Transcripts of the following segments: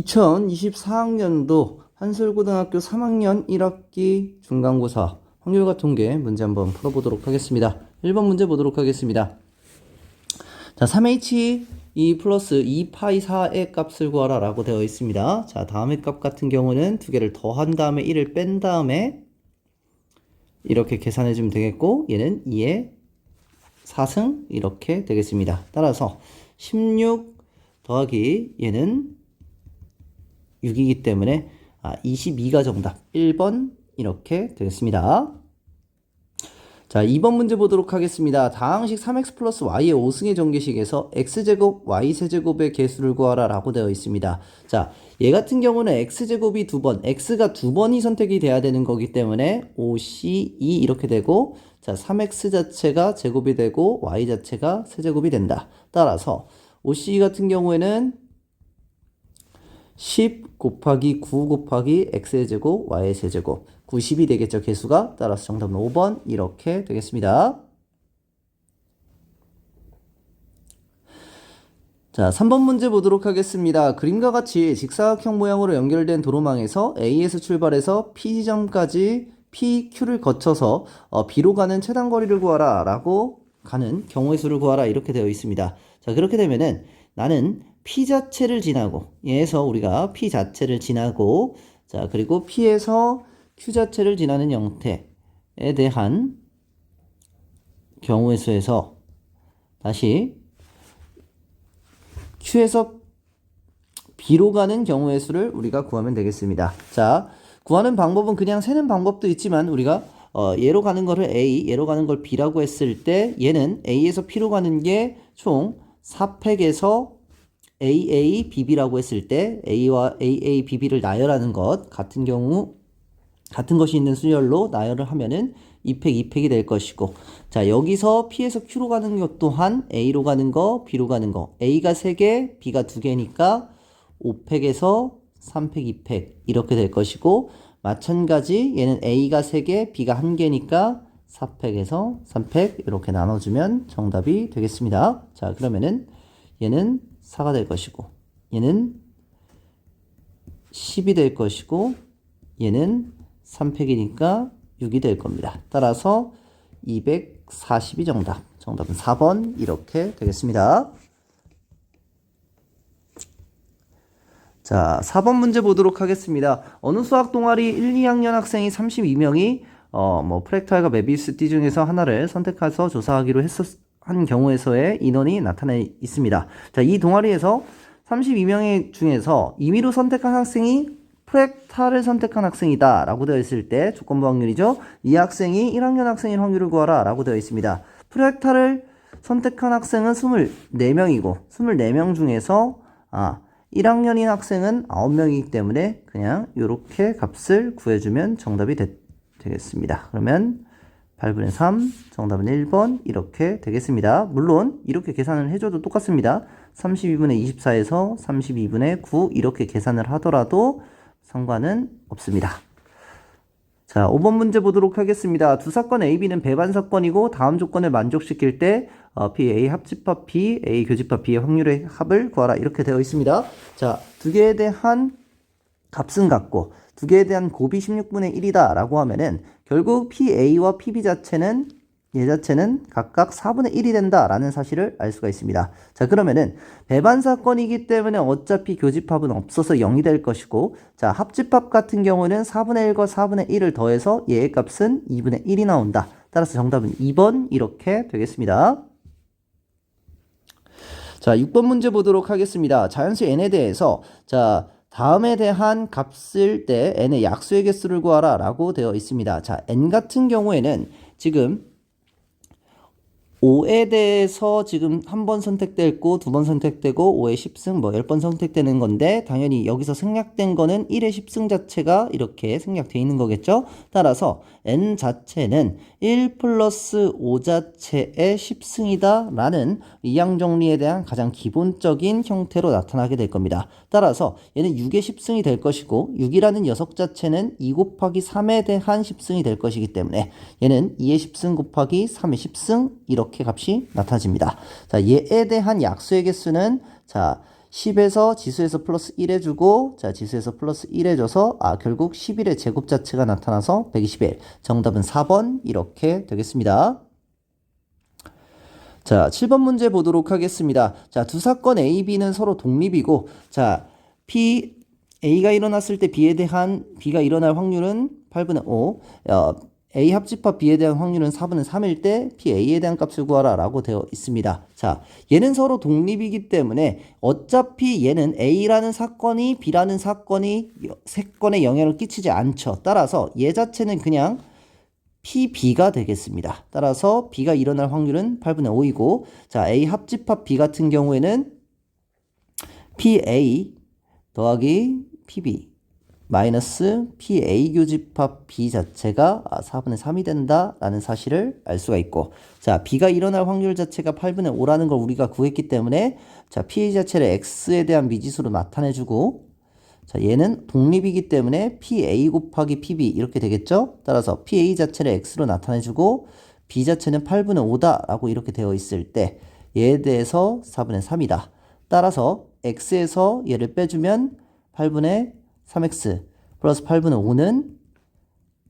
2024학년도 한솔고등학교 3학년 1학기 중간고사 확률과 통계 문제 한번 풀어보도록 하겠습니다. 1번 문제 보도록 하겠습니다. 자, 3h 2 플러스 2파이 4의 값을 구하라 라고 되어 있습니다. 자, 다음의 값 같은 경우는 두 개를 더한 다음에 1을 뺀 다음에 이렇게 계산해 주면 되겠고, 얘는 2의 4승 이렇게 되겠습니다. 따라서 16 더하기 얘는 6이기 때문에 22가 정답. 1번 이렇게 되겠습니다. 자, 2번 문제 보도록 하겠습니다. 다항식 3x 플러스 y의 5승의 전개식에서 x제곱 y세제곱의 개수를 구하라 라고 되어 있습니다. 자, 얘 같은 경우는 x제곱이 2번, x가 2번이 선택이 돼야 되는 거기 때문에 5c2 이렇게 되고, 자, 3x 자체가 제곱이 되고 y 자체가 세제곱이 된다. 따라서 5c 같은 경우에는 10 곱하기 9 곱하기 x의 제곱 y의 세제곱 90이 되겠죠, 개수가. 따라서 정답은 5번 이렇게 되겠습니다. 자, 3번 문제 보도록 하겠습니다. 그림과 같이 직사각형 모양으로 연결된 도로망에서 A에서 출발해서 P 지점까지 PQ를 거쳐서 B로 가는 최단 거리를 구하라 라고 가는 경우의 수를 구하라 이렇게 되어 있습니다. 자, 그렇게 되면은 나는 P 자체를 지나고, 얘에서 우리가 P 자체를 지나고, 자, 그리고 P에서 Q 자체를 지나는 형태에 대한 경우의 수에서 다시 Q에서 B로 가는 경우의 수를 우리가 구하면 되겠습니다. 자, 구하는 방법은 그냥 세는 방법도 있지만 우리가 얘로 가는 거를 A, 얘로 가는 걸 B라고 했을 때 얘는 A에서 P로 가는 게 총 4팩에서 AA, BB라고 했을 때 A와 AA, BB를 나열하는 것 같은 경우 같은 것이 있는 수열로 나열을 하면은 2팩, 2팩이 될 것이고, 자, 여기서 P에서 Q로 가는 것 또한 A로 가는 거, B로 가는 거, A가 3개, B가 2개니까 5팩에서 3팩, 2팩 이렇게 될 것이고, 마찬가지 얘는 A가 3개, B가 1개니까 4팩에서 3팩 이렇게 나눠주면 정답이 되겠습니다. 자, 그러면은 얘는 4가 될 것이고, 얘는 10이 될 것이고, 얘는 3팩이니까 6이 될 겁니다. 따라서 240이 정답. 정답은 4번 이렇게 되겠습니다. 자, 4번 문제 보도록 하겠습니다. 어느 수학 동아리 1, 2학년 학생이 32명이 프랙탈과 메비우스 띠 중에서 하나를 선택해서 조사하기로 한 경우에서의 인원이 나타나 있습니다. 자, 이 동아리에서 32명 중에서 임의로 선택한 학생이 프랙탈을 선택한 학생이다 라고 되어 있을 때 조건부 확률이죠. 이 학생이 1학년 학생인 확률을 구하라 라고 되어 있습니다. 프랙탈을 선택한 학생은 24명이고 24명 중에서 1학년인 학생은 9명이기 때문에 그냥 이렇게 값을 구해주면 정답이 되겠습니다. 그러면 8분의 3, 정답은 1번 이렇게 되겠습니다. 물론 이렇게 계산을 해줘도 똑같습니다. 32분의 24에서 32분의 9 이렇게 계산을 하더라도 상관은 없습니다. 자, 5번 문제 보도록 하겠습니다. 두 사건 A, B는 배반 사건이고 다음 조건을 만족시킬 때 P, A 합집합 P, A 교집합 B의 확률의 합을 구하라 이렇게 되어 있습니다. 자, 두 개에 대한 값은 같고 두 개에 대한 곱이 16분의 1이다 라고 하면은 결국 PA와 PB 자체는 얘 자체는 각각 4분의 1이 된다 라는 사실을 알 수가 있습니다. 자, 그러면은 배반 사건이기 때문에 어차피 교집합은 없어서 0이 될 것이고, 자, 합집합 같은 경우는 4분의 1과 4분의 1을 더해서 얘의 값은 2분의 1이 나온다. 따라서 정답은 2번 이렇게 되겠습니다. 자, 6번 문제 보도록 하겠습니다. 자연수 n에 대해서 자, 다음에 대한 값을 때 n의 약수의 개수를 구하라 라고 되어 있습니다. 자, n 같은 경우에는 지금 5에 대해서 지금 한 번 선택됐고 두 번 선택되고 5의 10승 10번 선택되는 건데, 당연히 여기서 생략된 거는 1의 10승 자체가 이렇게 생략되어 있는 거겠죠. 따라서 n 자체는 1 플러스 5 자체의 10승이다 라는 이항정리에 대한 가장 기본적인 형태로 나타나게 될 겁니다. 따라서 얘는 6의 10승이 될 것이고 6이라는 녀석 자체는 2 곱하기 3에 대한 10승이 될 것이기 때문에 얘는 2의 10승 곱하기 3의 10승 이렇게 값이 나타집니다. 자, 얘에 대한 약수의 개수는 자, 10에서 지수에서 플러스 1 해주고, 자, 지수에서 플러스 1 해줘서, 결국 11의 제곱 자체가 나타나서 121. 정답은 4번, 이렇게 되겠습니다. 자, 7번 문제 보도록 하겠습니다. 자, 두 사건 A, B는 서로 독립이고, 자, A가 일어났을 때 B가 일어날 확률은 8분의 5, A 합집합 B에 대한 확률은 4분의 3일 때 PA에 대한 값을 구하라 라고 되어 있습니다. 자, 얘는 서로 독립이기 때문에 어차피 얘는 A라는 사건이 B라는 사건에 영향을 끼치지 않죠. 따라서 얘 자체는 그냥 PB가 되겠습니다. 따라서 B가 일어날 확률은 8분의 5이고, 자, A 합집합 B 같은 경우에는 PA 더하기 PB 마이너스 PA 교집합 B 자체가 4분의 3이 된다라는 사실을 알 수가 있고, 자, B가 일어날 확률 자체가 8분의 5라는 걸 우리가 구했기 때문에, 자, PA 자체를 X에 대한 미지수로 나타내주고, 자, 얘는 독립이기 때문에 PA 곱하기 PB 이렇게 되겠죠? 따라서 PA 자체를 X로 나타내주고, B 자체는 8분의 5다라고 이렇게 되어 있을 때, 얘에 대해서 4분의 3이다. 따라서 X에서 얘를 빼주면 8분의 3x 플러스 8분의 5는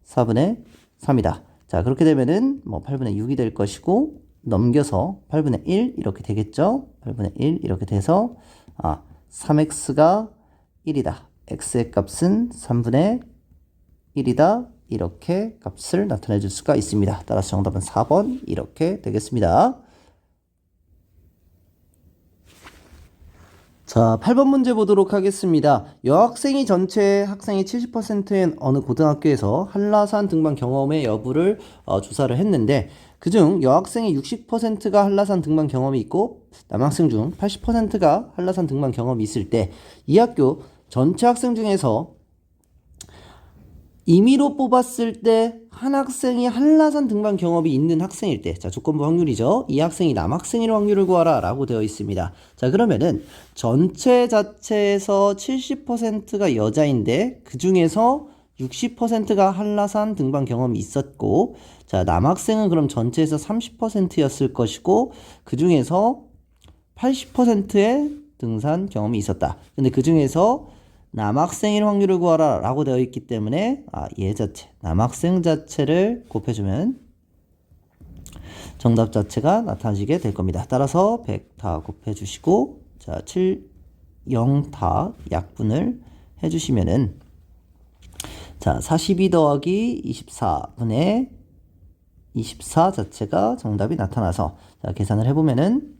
4분의 3이다. 자, 그렇게 되면은 8분의 6이 될 것이고, 넘겨서 8분의 1 이렇게 되겠죠? 8분의 1 이렇게 돼서 3x가 1이다. x의 값은 3분의 1이다. 이렇게 값을 나타내 줄 수가 있습니다. 따라서 정답은 4번 이렇게 되겠습니다. 자, 8번 문제 보도록 하겠습니다. 여학생이 전체 학생의 70%인 어느 고등학교에서 한라산 등반 경험의 여부를 조사를 했는데, 그중 여학생의 60%가 한라산 등반 경험이 있고 남학생 중 80%가 한라산 등반 경험이 있을 때, 이 학교 전체 학생 중에서 임의로 뽑았을 때 한 학생이 한라산 등반 경험이 있는 학생일 때, 자, 조건부 확률이죠. 이 학생이 남학생일 확률을 구하라 라고 되어 있습니다. 자, 그러면은 전체 자체에서 70%가 여자인데 그 중에서 60%가 한라산 등반 경험이 있었고, 자, 남학생은 그럼 전체에서 30%였을 것이고, 그 중에서 80%의 등산 경험이 있었다. 근데 그 중에서 남학생일 확률을 구하라 라고 되어 있기 때문에 얘 자체, 남학생 자체를 곱해주면 정답 자체가 나타나시게 될 겁니다. 따라서 100 다 곱해주시고, 자, 0 다 약분을 해주시면은, 자, 42 더하기 24분의 24 자체가 정답이 나타나서, 자, 계산을 해보면은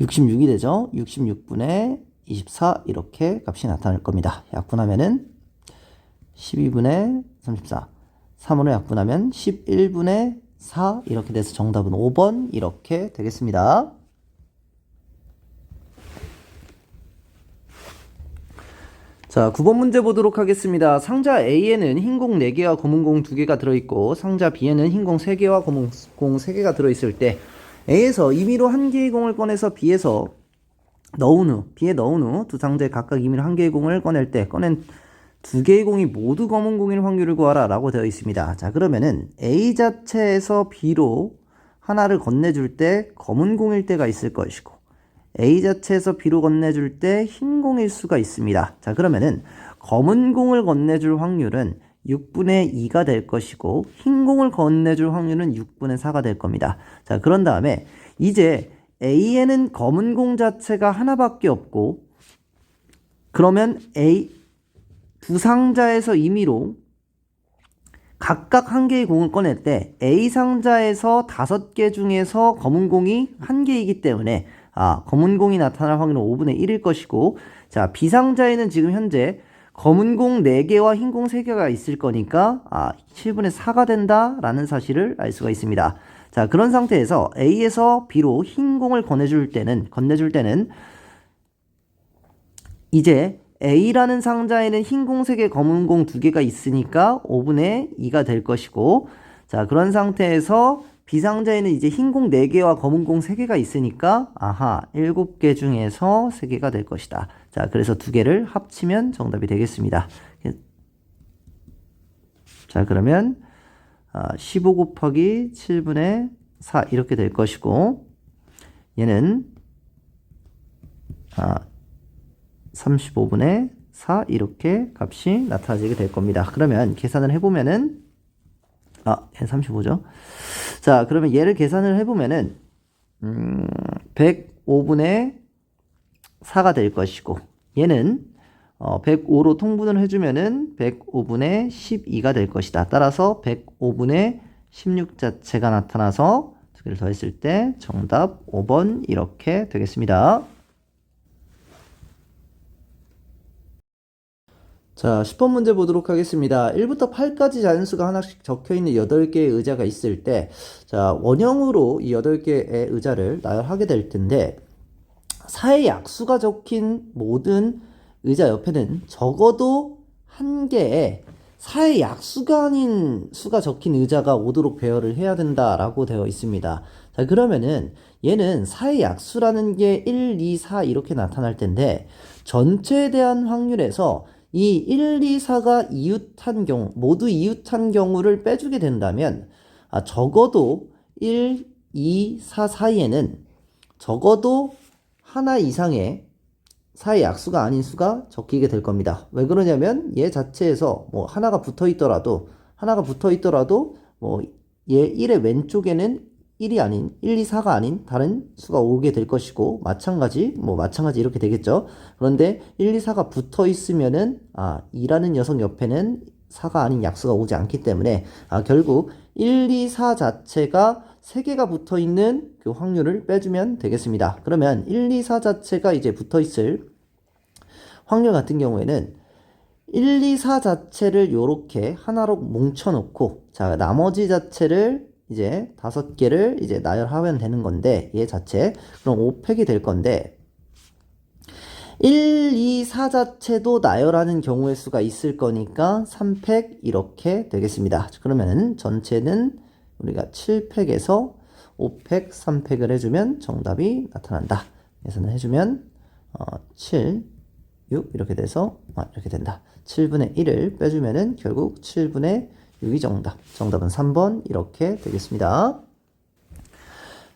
66이 되죠. 66분의 24 이렇게 값이 나타날 겁니다. 약분하면은 12분의 34, 3으로 약분하면 11분의 4 이렇게 돼서 정답은 5번 이렇게 되겠습니다. 자, 9번 문제 보도록 하겠습니다. 상자 A에는 흰 공 4개와 검은 공 2개가 들어있고, 상자 B에는 흰 공 3개와 검은 공 3개가 들어있을 때, A에서 임의로 한 개의 공을 꺼내서 B에 넣은 후 두 상자에 각각 임의로 한 개의 공을 꺼낼 때 꺼낸 2개의 공이 모두 검은 공일 확률을 구하라 라고 되어 있습니다. 자, 그러면은 A 자체에서 B로 하나를 건네줄 때 검은 공일 때가 있을 것이고, A 자체에서 B로 건네줄 때 흰 공일 수가 있습니다. 자, 그러면은 검은 공을 건네줄 확률은 6분의 2가 될 것이고, 흰 공을 건네줄 확률은 6분의 4가 될 겁니다. 자, 그런 다음에 이제 A에는 검은 공 자체가 하나밖에 없고, 그러면 두 상자에서 임의로 각각 한 개의 공을 꺼낼 때 A 상자에서 5개 중에서 검은 공이 한 개이기 때문에 검은 공이 나타날 확률은 5분의 1일 것이고, 자, B 상자에는 지금 현재 검은 공 4개와 흰 공 3개가 있을 거니까 7분의 4가 된다라는 사실을 알 수가 있습니다. 자, 그런 상태에서 A에서 B로 흰 공을 건네줄 때는 이제 A라는 상자에는 흰 공 3개, 검은 공 2개가 있으니까 5분의 2가 될 것이고, 자, 그런 상태에서 B 상자에는 이제 흰 공 4개와 검은 공 3개가 있으니까 7개 중에서 3개가 될 것이다. 자, 그래서 2개를 합치면 정답이 되겠습니다. 자, 그러면 15 곱하기 7분의 4 이렇게 될 것이고, 얘는 35분의 4 이렇게 값이 나타나게 될 겁니다. 그러면 계산을 해보면은 35죠. 자, 그러면 얘를 계산을 해보면은 105분의 4가 될 것이고 얘는 105로 통분을 해주면은 105분의 12가 될 것이다. 따라서 105분의 16 자체가 나타나서 두 개를 더했을 때 정답 5번 이렇게 되겠습니다. 자, 10번 문제 보도록 하겠습니다. 1부터 8까지 자연수가 하나씩 적혀있는 8개의 의자가 있을 때, 자, 원형으로 이 8개의 의자를 나열하게 될 텐데, 4의 약수가 적힌 모든 의자 옆에는 적어도 한 개의 4의 약수가 아닌 수가 적힌 의자가 오도록 배열을 해야 된다라고 되어 있습니다. 자, 그러면은 얘는 4의 약수라는 게 1, 2, 4 이렇게 나타날 텐데, 전체에 대한 확률에서 이 1, 2, 4가 이웃한 경우, 모두 이웃한 경우를 빼주게 된다면, 적어도 1, 2, 4 사이에는 적어도 하나 이상의 4의 약수가 아닌 수가 적히게 될 겁니다. 왜 그러냐면 얘 자체에서 뭐 하나가 붙어 있더라도 뭐 얘 1의 왼쪽에는 1이 아닌 1, 2, 4가 아닌 다른 수가 오게 될 것이고 마찬가지 이렇게 되겠죠. 그런데 1, 2, 4가 붙어 있으면은 2라는 녀석 옆에는 4가 아닌 약수가 오지 않기 때문에 결국 1, 2, 4 자체가 3개가 붙어 있는 그 확률을 빼주면 되겠습니다. 그러면 1, 2, 4 자체가 이제 붙어 있을 확률 같은 경우에는 1, 2, 4 자체를 요렇게 하나로 뭉쳐놓고 자, 나머지 자체를 이제 5개를 이제 나열하면 되는 건데 얘 자체 그럼 5팩이 될 건데 1, 2, 4 자체도 나열하는 경우의 수가 있을 거니까 3팩 이렇게 되겠습니다. 그러면 전체는 우리가 7팩에서 5팩, 3팩을 해주면 정답이 나타난다. 계산을 해주면 7, 6 이렇게 돼서 이렇게 된다. 7분의 1을 빼주면은 결국 7분의 6이 정답. 정답은 3번 이렇게 되겠습니다.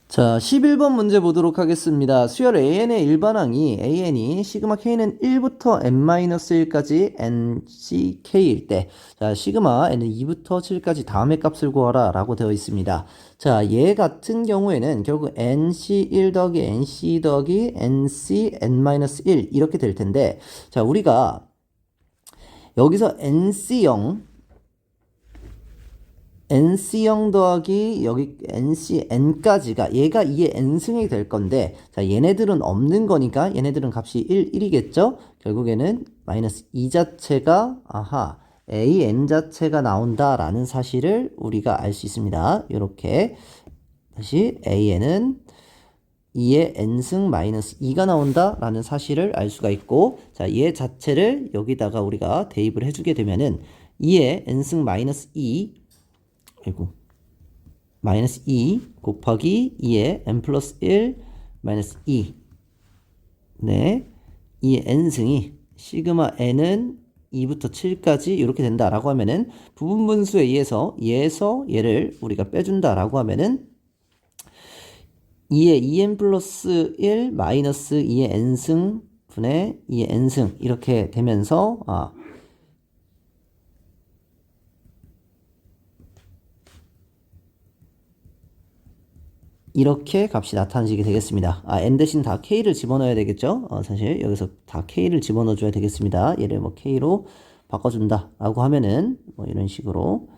자, 11번 문제 보도록 하겠습니다. 수열 AN의 일반항이 AN이 시그마 K는 1부터 N-1까지 NCK일 때, 자, 시그마 N은 2부터 7까지 다음의 값을 구하라 라고 되어 있습니다. 자, 얘 같은 경우에는 결국 NC1 더하기 NC 더하기 NC N-1 이렇게 될 텐데, 자, 우리가 여기서 NC0 더하기 여기 NCN까지가 얘가 2의 N승이 될 건데 자 얘네들은 없는 거니까 얘네들은 값이 1이겠죠? 결국에는 마이너스 2 자체가 AN 자체가 나온다라는 사실을 우리가 알 수 있습니다. 이렇게 다시 AN은 2의 N승 마이너스 2가 나온다라는 사실을 알 수가 있고 자 얘 자체를 여기다가 우리가 대입을 해주게 되면은 2의 N승 마이너스 2 마이너스 2 곱하기 2의 n 플러스 1 마이너스 2 네, 2의 n승이 시그마 n은 2부터 7까지 이렇게 된다라고 하면은 부분분수에 의해서 얘에서 얘를 우리가 빼준다라고 하면은 2의 2n 플러스 1 마이너스 2의 n승 분의 2의 n승 이렇게 되면서 이렇게 값이 나타나게 되겠습니다. n 대신 다 k를 집어넣어야 되겠죠? 사실 여기서 다 k를 집어넣어 줘야 되겠습니다. 얘를 뭐 k로 바꿔준다 라고 하면은 뭐 이런 식으로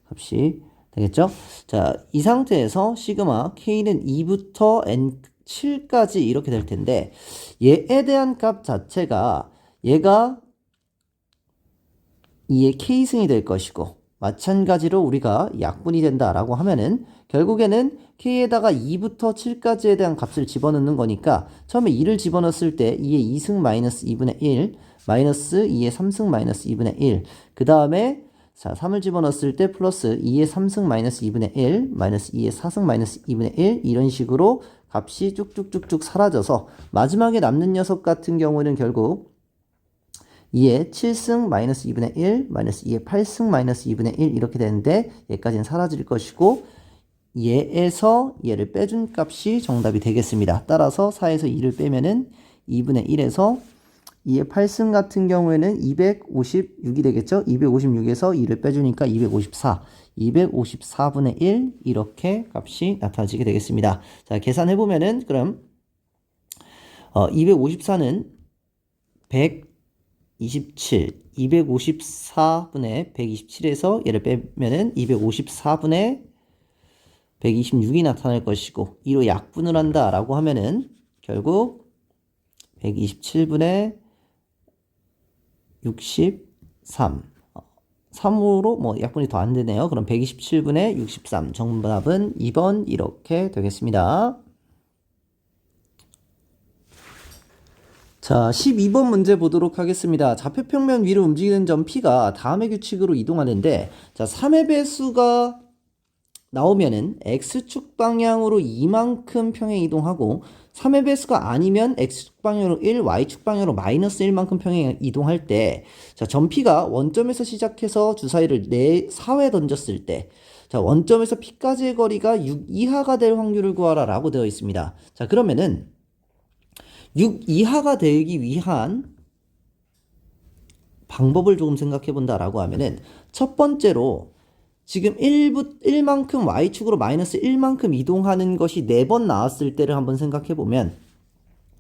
값이 되겠죠? 자, 이 상태에서 시그마 k는 2부터 n7까지 이렇게 될 텐데 얘에 대한 값 자체가 얘가 2의 k승이 될 것이고 마찬가지로 우리가 약분이 된다라고 하면은 결국에는 k에다가 2부터 7까지에 대한 값을 집어넣는 거니까 처음에 2를 집어넣었을 때 2의 2승 마이너스 2분의 1 마이너스 2의 3승 마이너스 2분의 1 그 다음에 자 3을 집어넣었을 때 플러스 2의 3승 마이너스 2분의 1 마이너스 2의 4승 마이너스 2분의 1 이런 식으로 값이 쭉쭉쭉쭉 사라져서 마지막에 남는 녀석 같은 경우는 결국 2의 7승 마이너스 2분의 1 마이너스 2의 8승 마이너스 2분의 1 이렇게 되는데 얘까지는 사라질 것이고 얘에서 얘를 빼준 값이 정답이 되겠습니다. 따라서 4에서 2를 빼면은 2분의 1에서 2의 8승 같은 경우에는 256이 되겠죠? 256에서 2를 빼주니까 254. 254분의 1 이렇게 값이 나타나지게 되겠습니다. 자, 계산해보면은 그럼 254는 127, 254분의 127에서 얘를 빼면은 254분의 126이 나타날 것이고 2로 약분을 한다 라고 하면은 결국 127분의 63 3으로 뭐 약분이 더 안 되네요. 그럼 127분의 63 정답은 2번 이렇게 되겠습니다. 자, 12번 문제 보도록 하겠습니다. 좌표평면 위로 움직이는 점 P가 다음의 규칙으로 이동하는데 자, 3의 배수가 나오면은 X축 방향으로 이만큼 평행 이동하고 3의 배수가 아니면 X축 방향으로 1, Y축 방향으로 마이너스 1만큼 평행 이동할 때 자, 점 P가 원점에서 시작해서 주사위를 4회 던졌을 때 자, 원점에서 P까지의 거리가 6 이하가 될 확률을 구하라 라고 되어 있습니다. 자, 그러면은 6 이하가 되기 위한 방법을 조금 생각해 본다라고 하면은 첫 번째로 지금 1만큼 Y축으로 마이너스 1만큼 이동하는 것이 4번 나왔을 때를 한번 생각해 보면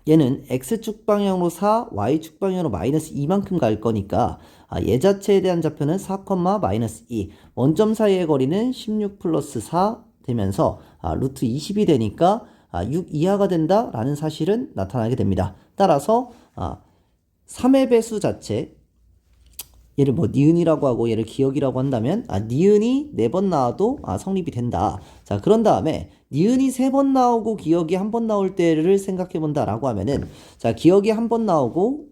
얘는 X축 방향으로 4, Y축 방향으로 마이너스 2만큼 갈 거니까 얘 자체에 대한 좌표는 4, 마이너스 2 원점 사이의 거리는 16 플러스 4 되면서 루트 20이 되니까 6 이하가 된다라는 사실은 나타나게 됩니다. 따라서 3의 배수 자체 얘를 뭐 니은이라고 하고 얘를 기억이라고 한다면 니은이 4번 나와도 성립이 된다. 자, 그런 다음에 니은이 3번 나오고 기억이 1번 나올 때를 생각해 본다라고 하면은 자, 기억이 1번 나오고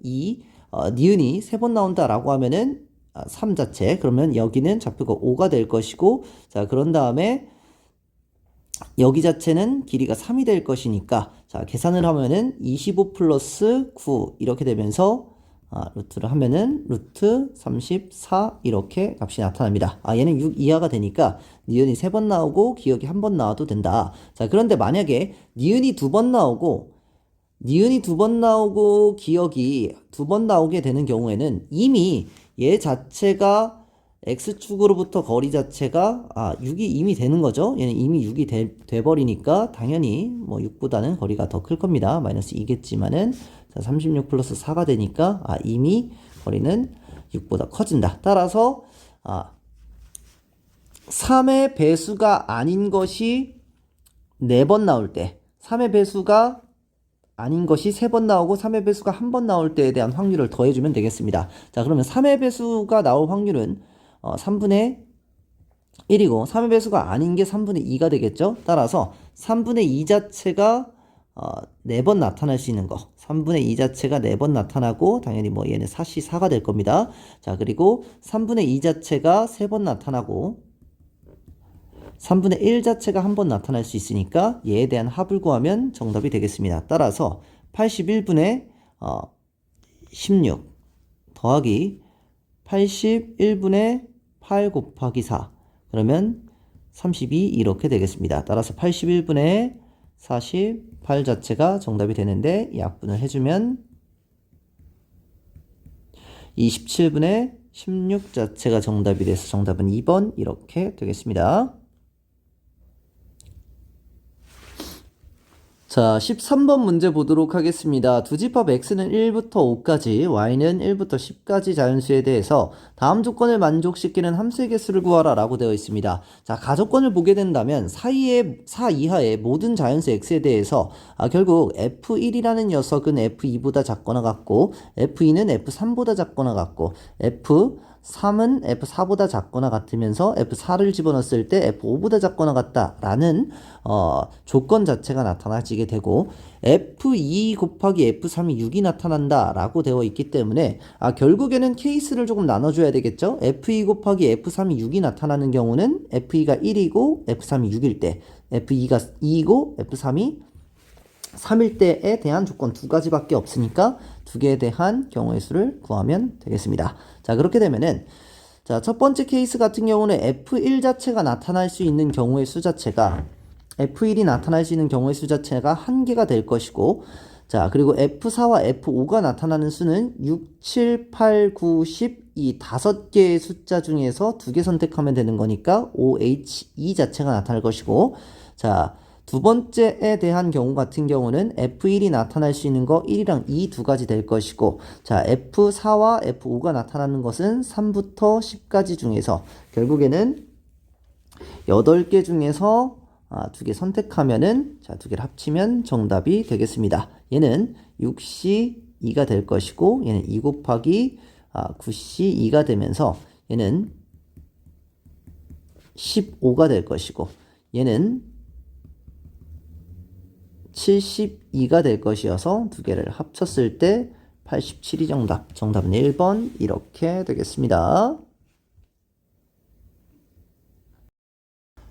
니은이 3번 나온다라고 하면은 3 자체 그러면 여기는 좌표가 5가 될 것이고 자, 그런 다음에 여기 자체는 길이가 3이 될 것이니까 자, 계산을 하면은 25 플러스 9 이렇게 되면서 루트를 하면은 루트 34 이렇게 값이 나타납니다. 얘는 6 이하가 되니까 니은이 3번 나오고 기억이 1번 나와도 된다. 자, 그런데 만약에 니은이 2번 나오고 기억이 2번 나오게 되는 경우에는 이미 얘 자체가 X축으로부터 거리 자체가 6이 이미 되는 거죠. 얘는 이미 6이 돼 버리니까 당연히 뭐 6보다는 거리가 더 클 겁니다. 마이너스 2겠지만은 자, 36 플러스 4가 되니까 이미 거리는 6보다 커진다. 따라서 3의 배수가 아닌 것이 4번 나올 때 3의 배수가 아닌 것이 3번 나오고 3의 배수가 1번 나올 때에 대한 확률을 더해주면 되겠습니다. 자, 그러면 3의 배수가 나올 확률은 3분의 1이고 3의 배수가 아닌 게 3분의 2가 되겠죠. 따라서 3분의 2 자체가 4번 나타날 수 있는 거 3분의 2 자체가 4번 나타나고 당연히 뭐 얘는 4가 될 겁니다. 자, 그리고 3분의 2 자체가 3번 나타나고 3분의 1 자체가 1번 나타날 수 있으니까 얘에 대한 합을 구하면 정답이 되겠습니다. 따라서 81분의 16 더하기 81분의 8 곱하기 4 그러면 32 이렇게 되겠습니다. 따라서 81분의 48 자체가 정답이 되는데 약분을 해주면 27분의 16 자체가 정답이 돼서 정답은 2번 이렇게 되겠습니다. 자, 13번 문제 보도록 하겠습니다. 두 집합 x는 1부터 5까지, y는 1부터 10까지 자연수에 대해서 다음 조건을 만족시키는 함수의 개수를 구하라 라고 되어 있습니다. 자, 가조건을 보게 된다면 4 이하의 모든 자연수 x에 대해서 결국 f1이라는 녀석은 f2보다 작거나 같고 f2는 f3보다 작거나 같고 f3은 f4보다 작거나 같으면서 f4를 집어넣었을 때 f5보다 작거나 같다라는 조건 자체가 나타나지게 되고 f2 곱하기 f3이 6이 나타난다 라고 되어 있기 때문에 결국에는 케이스를 조금 나눠줘야 되겠죠. f2 곱하기 f3이 6이 나타나는 경우는 f2가 1이고 f3이 6일 때 f2가 2이고 f3이 3일 때에 대한 조건 두 가지밖에 없으니까 두 개에 대한 경우의 수를 구하면 되겠습니다. 자, 그렇게 되면은 자, 첫 번째 케이스 같은 경우는 F1 자체가 나타날 수 있는 경우의 수 자체가 F1이 나타날 수 있는 경우의 수 자체가 1개가 될 것이고 자, 그리고 F4와 F5가 나타나는 수는 6, 7, 8, 9, 10 이 5개의 숫자 중에서 2개 선택하면 되는 거니까 OH2 자체가 나타날 것이고, 자, 두 번째에 대한 경우 같은 경우는 F1이 나타날 수 있는 거 1이랑 2 두 가지 될 것이고, 자, F4와 F5가 나타나는 것은 3부터 10까지 중에서 결국에는 8개 중에서 2개 선택하면은, 자, 2개를 합치면 정답이 되겠습니다. 얘는 6C2가 될 것이고, 얘는 2 곱하기 9C2가 되면서 얘는 15가 될 것이고, 얘는 72가 될 것이어서 2개를 합쳤을 때 87이 정답. 정답은 1번 이렇게 되겠습니다.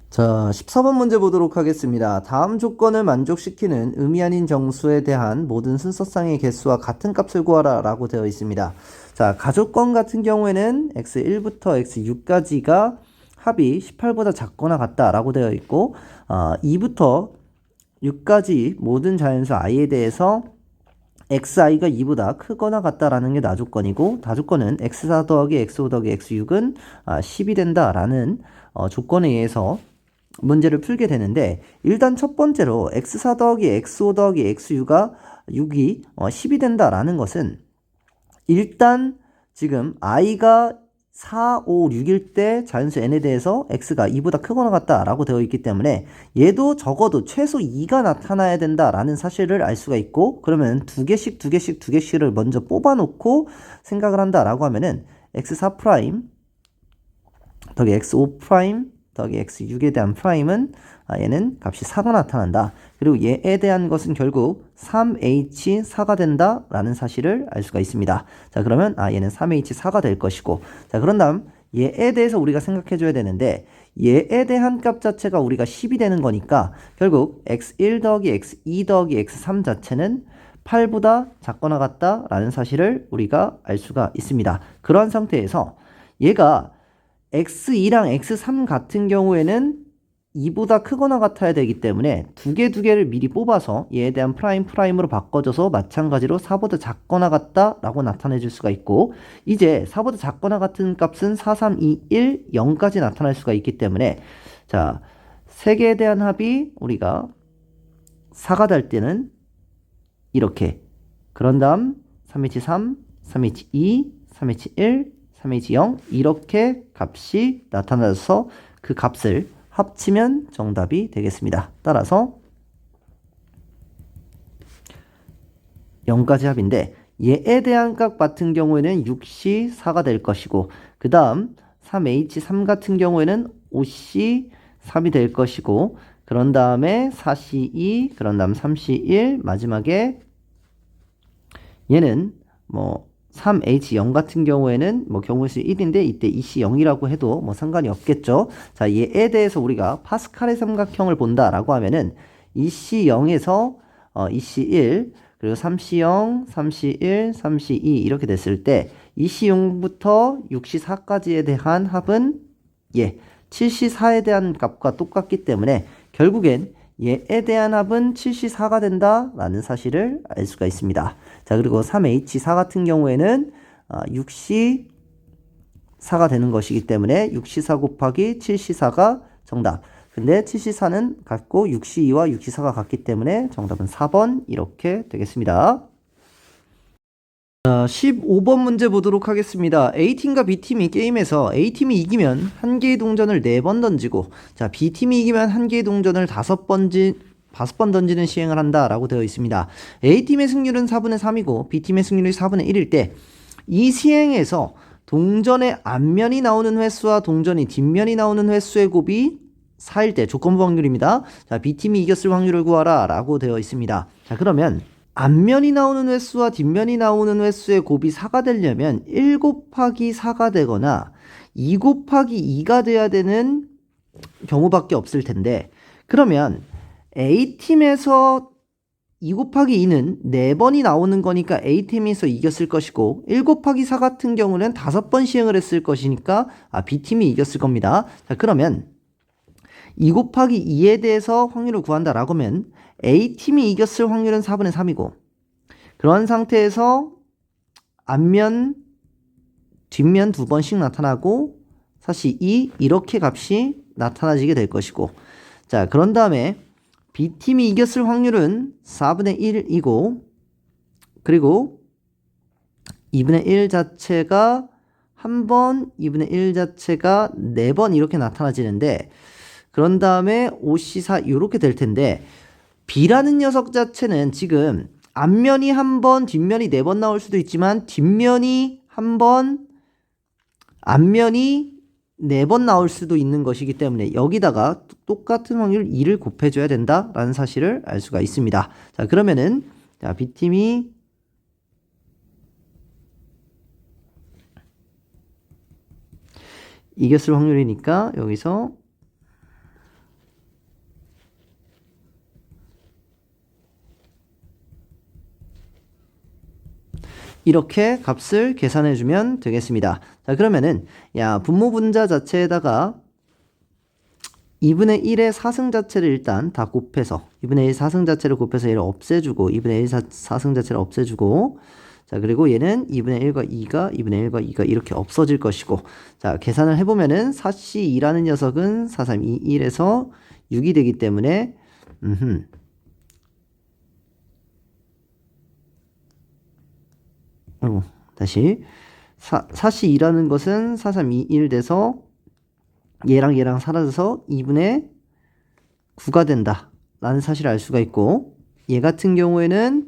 자, 14번 문제 보도록 하겠습니다. 다음 조건을 만족시키는 의미 아닌 정수에 대한 모든 순서상의 개수와 같은 값을 구하라 라고 되어 있습니다. 자, 가조건 같은 경우에는 x1부터 x6까지가 합이 18보다 작거나 같다 라고 되어 있고, 2부터 6까지 모든 자연수 i에 대해서 xi가 2보다 크거나 같다라는 게 나조건이고, 다조건은 x4 더하기 x5 더하기 x6은 10이 된다라는 조건에 의해서 문제를 풀게 되는데, 일단 첫 번째로 x4 더하기 x5 더하기 x6이 10이 된다라는 것은 일단 지금 i가 4, 5, 6일 때 자연수 n에 대해서 x가 2보다 크거나 같다라고 되어 있기 때문에 얘도 적어도 최소 2가 나타나야 된다라는 사실을 알 수가 있고, 그러면 두 개씩을 먼저 뽑아놓고 생각을 한다라고 하면은 x4 프라임 더하기 x5 프라임 더하기 x6에 대한 프라임은 얘는 값이 4가 나타난다. 그리고 얘에 대한 것은 결국 3h4가 된다 라는 사실을 알 수가 있습니다. 자, 그러면 얘는 3h4가 될 것이고, 자, 그런 다음 얘에 대해서 우리가 생각해 줘야 되는데, 얘에 대한 값 자체가 우리가 10이 되는 거니까 결국 x1 더하기 x2 더하기 x3 자체는 8보다 작거나 같다 라는 사실을 우리가 알 수가 있습니다. 그러한 상태에서 얘가 x2랑 x3 같은 경우에는 2보다 크거나 같아야 되기 때문에 두 개를 미리 뽑아서 얘에 대한 프라임으로 바꿔줘서 마찬가지로 4보다 작거나 같다라고 나타내 줄 수가 있고, 이제 4보다 작거나 같은 값은 4, 3, 2, 1, 0까지 나타날 수가 있기 때문에, 자, 세 개에 대한 합이 우리가 4가 될 때는 이렇게, 그런 다음 3H3, 3H2, 3H1, 3H0 이렇게 값이 나타나서 그 값을 합치면 정답이 되겠습니다. 따라서 0까지 합인데, 얘에 대한 값 같은 경우에는 6C4가 될 것이고, 그 다음 3H3 같은 경우에는 5C3이 될 것이고, 그런 다음에 4C2, 그런 다음 3C1, 마지막에 얘는 3H0 같은 경우에는 경우의 수 1인데 이때 2C0이라고 해도 상관이 없겠죠. 자, 얘에 대해서 우리가 파스칼의 삼각형을 본다라고 하면은 2C0에서 2C1 그리고 3C0, 3C1, 3C2 이렇게 됐을 때 2C0부터 6C4까지에 대한 합은 7C4에 대한 값과 똑같기 때문에 결국엔 얘에 대한 합은 7C4가 된다라는 사실을 알 수가 있습니다. 자, 그리고 3H4 같은 경우에는 6C4가 되는 것이기 때문에 6C4 곱하기 7C4가 정답. 근데 7C4는 같고 6C2와 6C4가 같기 때문에 정답은 4번 이렇게 되겠습니다. 자, 15번 문제 보도록 하겠습니다. A팀과 B팀이 게임에서 A팀이 이기면 한 개의 동전을 4번 던지고, 자, B팀이 이기면 한 개의 동전을 5번 던지는 시행을 한다 라고 되어 있습니다. A팀의 승률은 4분의 3이고 B팀의 승률이 4분의 1일 때 이 시행에서 동전의 앞면이 나오는 횟수와 동전이 뒷면이 나오는 횟수의 곱이 4일 때 조건부 확률입니다. 자, B팀이 이겼을 확률을 구하라 라고 되어 있습니다. 자, 그러면 앞면이 나오는 횟수와 뒷면이 나오는 횟수의 곱이 4가 되려면 1 곱하기 4가 되거나 2 곱하기 2가 돼야 되는 경우밖에 없을 텐데, 그러면 A팀에서 2 곱하기 2는 4번이 나오는 거니까 A팀에서 이겼을 것이고, 1 곱하기 4 같은 경우는 5번 시행을 했을 것이니까 B팀이 이겼을 겁니다. 자, 그러면 2 곱하기 2에 대해서 확률을 구한다라고 하면 A팀이 이겼을 확률은 4분의 3이고 그런 상태에서 앞면, 뒷면 두 번씩 나타나고 사실 2 이렇게 값이 나타나지게 될 것이고, 자, 그런 다음에 B팀이 이겼을 확률은 4분의 1이고, 그리고 2분의 1 자체가 한 번, 2분의 1 자체가 4번 이렇게 나타나지는데, 그런 다음에 5C4 이렇게 될 텐데, B라는 녀석 자체는 지금 앞면이 한 번, 뒷면이 4번 나올 수도 있지만 뒷면이 한 번, 앞면이 4번 나올 수도 있는 것이기 때문에 여기다가 똑같은 확률 2를 곱해줘야 된다라는 사실을 알 수가 있습니다. 자, 그러면은 자, B팀이 이겼을 확률이니까 여기서 이렇게 값을 계산해주면 되겠습니다. 자, 그러면은 분모 분자 자체에다가 2분의 1의 4승 자체를 일단 다 곱해서 2분의 1 4승 자체를 곱해서 얘를 없애주고 2분의 1 4승 자체를 없애주고, 자, 그리고 얘는 2분의 1과 2가 2분의 1과 2가 이렇게 없어질 것이고, 자, 계산을 해보면은 4C2라는 녀석은 4, 3, 2, 1에서 6이 되기 때문에 다시 4C2라는 것은 4, 3, 2, 1 돼서 얘랑 얘랑 사라져서 2분의 9가 된다 라는 사실을 알 수가 있고, 얘 같은 경우에는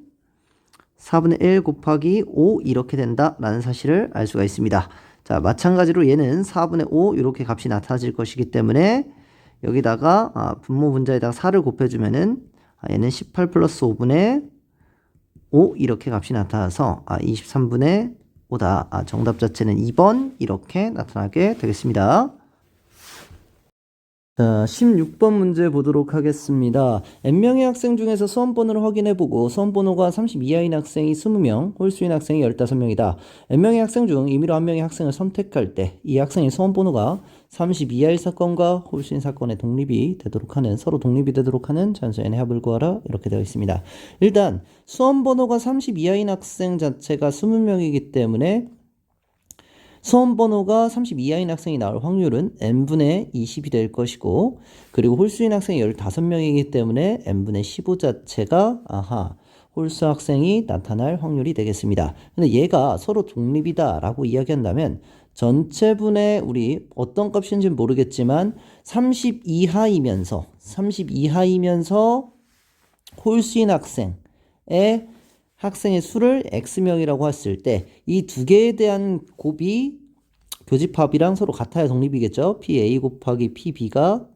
4분의 1 곱하기 5 이렇게 된다 라는 사실을 알 수가 있습니다. 자, 마찬가지로 얘는 4분의 5 이렇게 값이 나타질 것이기 때문에 여기다가 분모 분자에다가 4를 곱해주면은 얘는 18 플러스 5분의 5 이렇게 값이 나타나서 23분의 5다. 정답 자체는 2번 이렇게 나타나게 되겠습니다. 자, 16번 문제 보도록 하겠습니다. N명의 학생 중에서 수험번호를 확인해보고 수험번호가 30 이하인 학생이 20명, 홀수인 학생이 15명이다. N명의 학생 중 임의로 한 명의 학생을 선택할 때 이 학생의 수험번호가 30 이하일 사건과 홀수인 사건의 독립이 되도록 하는, 서로 독립이 되도록 하는 잔수 N의 합을 구하라 이렇게 되어 있습니다. 일단 수험번호가 30 이하인 학생 자체가 20명이기 때문에 수험번호가 30 이하인 학생이 나올 확률은 n분의 20이 될 것이고, 그리고 홀수인 학생이 15명이기 때문에 n분의 15 자체가 홀수 학생이 나타날 확률이 되겠습니다. 근데 얘가 서로 독립이다 라고 이야기한다면 전체분의 우리 어떤 값인지는 모르겠지만 30 이하이면서 홀수인 학생의 수를 x명이라고 했을 때 이 두 개에 대한 곱이 교집합이랑 서로 같아야 독립이겠죠. PA 곱하기 PB가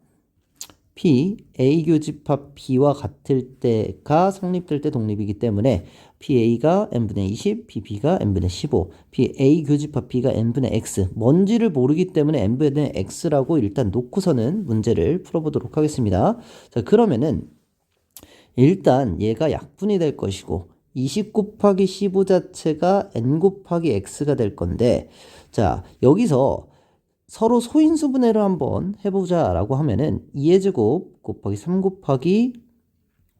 PA 교집합 B와 같을 때가 성립될 때 독립이기 때문에 PA가 n분의 20, PB가 n분의 15, PA 교집합 B가 n분의 x, 뭔지를 모르기 때문에 n분의 x라고 일단 놓고서는 문제를 풀어보도록 하겠습니다. 자, 그러면은 일단 얘가 약분이 될 것이고 20 곱하기 15 자체가 n 곱하기 x가 될 건데, 자, 여기서 서로 소인수분해를 한번 해보자 라고 하면은 2의 제곱 곱하기 3 곱하기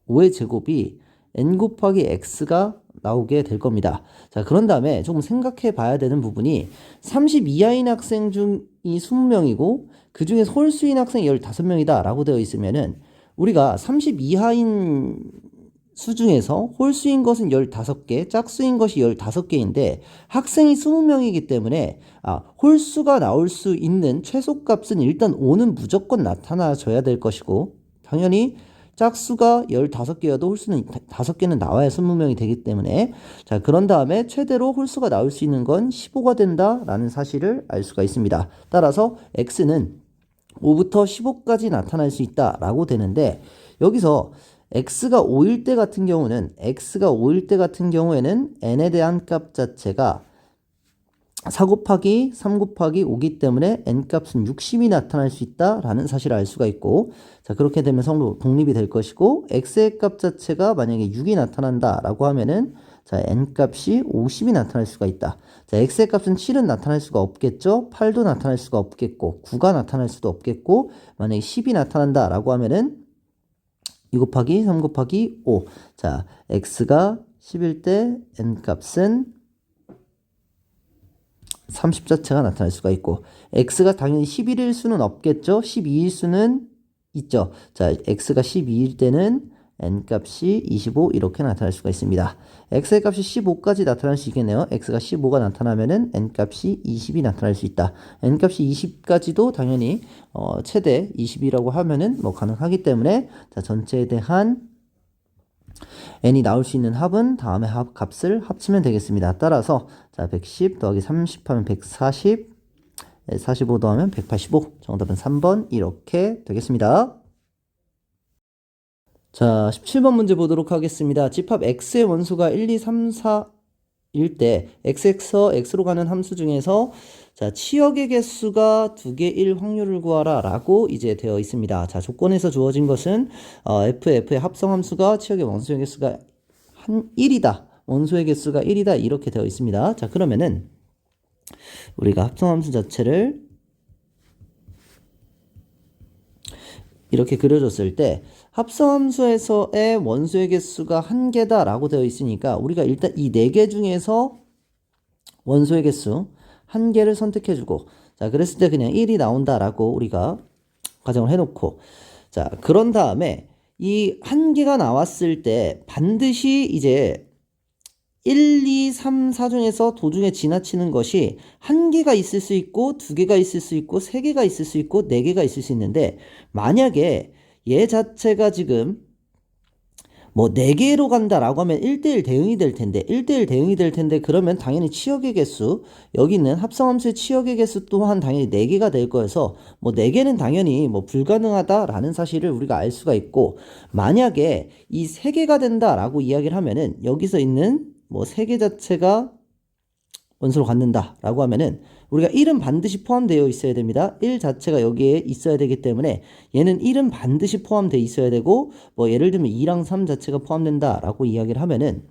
5의 제곱이 n 곱하기 x가 나오게 될 겁니다. 자, 그런 다음에 조금 생각해 봐야 되는 부분이 30 이하인 학생 중이 20명이고 그 중에 홀수인 학생이 15명이다 라고 되어 있으면은 우리가 30 이하인 수 중에서 홀수인 것은 15개, 짝수인 것이 15개인데 학생이 20명이기 때문에 홀수가 나올 수 있는 최소값은 일단 5는 무조건 나타나줘야 될 것이고, 당연히 짝수가 15개여도 홀수는 5개는 나와야 20명이 되기 때문에, 자, 그런 다음에 최대로 홀수가 나올 수 있는 건 15가 된다라는 사실을 알 수가 있습니다. 따라서 x는 5부터 15까지 나타날 수 있다라고 되는데, 여기서 x가 5일 때 같은 경우에는 n에 대한 값 자체가 4 곱하기 3 곱하기 5기 때문에 n값은 60이 나타날 수 있다라는 사실을 알 수가 있고, 자, 그렇게 되면 서로 독립이 될 것이고, x의 값 자체가 만약에 6이 나타난다라고 하면은 자, n값이 50이 나타날 수가 있다. 자, x의 값은 7은 나타날 수가 없겠죠. 8도 나타날 수가 없겠고 9가 나타날 수도 없겠고, 만약에 10이 나타난다라고 하면은 2 곱하기 3 곱하기 5. 자, x가 10일 때 n값은 30 자체가 나타날 수가 있고 x가 당연히 11일 수는 없겠죠. 12일 수는 있죠. 자, x가 12일 때는 n값이 25 이렇게 나타날 수가 있습니다. x의 값이 15까지 나타날 수 있겠네요. x가 15가 나타나면은 n값이 20이 나타날 수 있다. n값이 20까지도 당연히 최대 20이라고 하면은 뭐 가능하기 때문에 자, 전체에 대한 n이 나올 수 있는 합은 다음에 값을 합치면 되겠습니다. 따라서 자, 110 더하기 30 하면 140, 45 더하면 185. 정답은 3번 이렇게 되겠습니다. 자, 17번 문제 보도록 하겠습니다. 집합 x의 원소가 1, 2, 3, 4일 때 x에서 x로 가는 함수 중에서 자, 치역의 개수가 2개일 확률을 구하라 라고 이제 되어 있습니다. 자, 조건에서 주어진 것은 f의 합성함수가 치역의 원소의 개수가 1이다. 원소의 개수가 1이다. 이렇게 되어 있습니다. 자, 그러면은 우리가 합성함수 자체를 이렇게 그려줬을 때 합성함수에서의 원소의 개수가 1개다 라고 되어 있으니까 우리가 일단 이 4개 중에서 원소의 개수 1개를 선택해주고 자, 그랬을 때 그냥 1이 나온다 라고 우리가 가정을 해놓고 자, 그런 다음에 이 1개가 나왔을 때 반드시 이제 1, 2, 3, 4 중에서 도중에 지나치는 것이 1개가 있을 수 있고 2개가 있을 수 있고 3개가 있을 수 있고 4개가 있을 수 있는데 만약에 얘 자체가 지금 뭐 4개로 간다라고 하면 1대1 대응이 될 텐데 1대1 대응이 될 텐데 그러면 당연히 치역의 개수 여기 있는 합성함수의 치역의 개수 또한 당연히 4개가 될 거여서 뭐 4개는 당연히 뭐 불가능하다라는 사실을 우리가 알 수가 있고 만약에 이 3개가 된다라고 이야기를 하면은 여기서 있는 뭐 3개 자체가 원소로 갖는다라고 하면은 우리가 1은 반드시 포함되어 있어야 됩니다. 1 자체가 여기에 있어야 되기 때문에 얘는 1은 반드시 포함되어 있어야 되고 뭐 예를 들면 2랑 3 자체가 포함된다라고 이야기를 하면은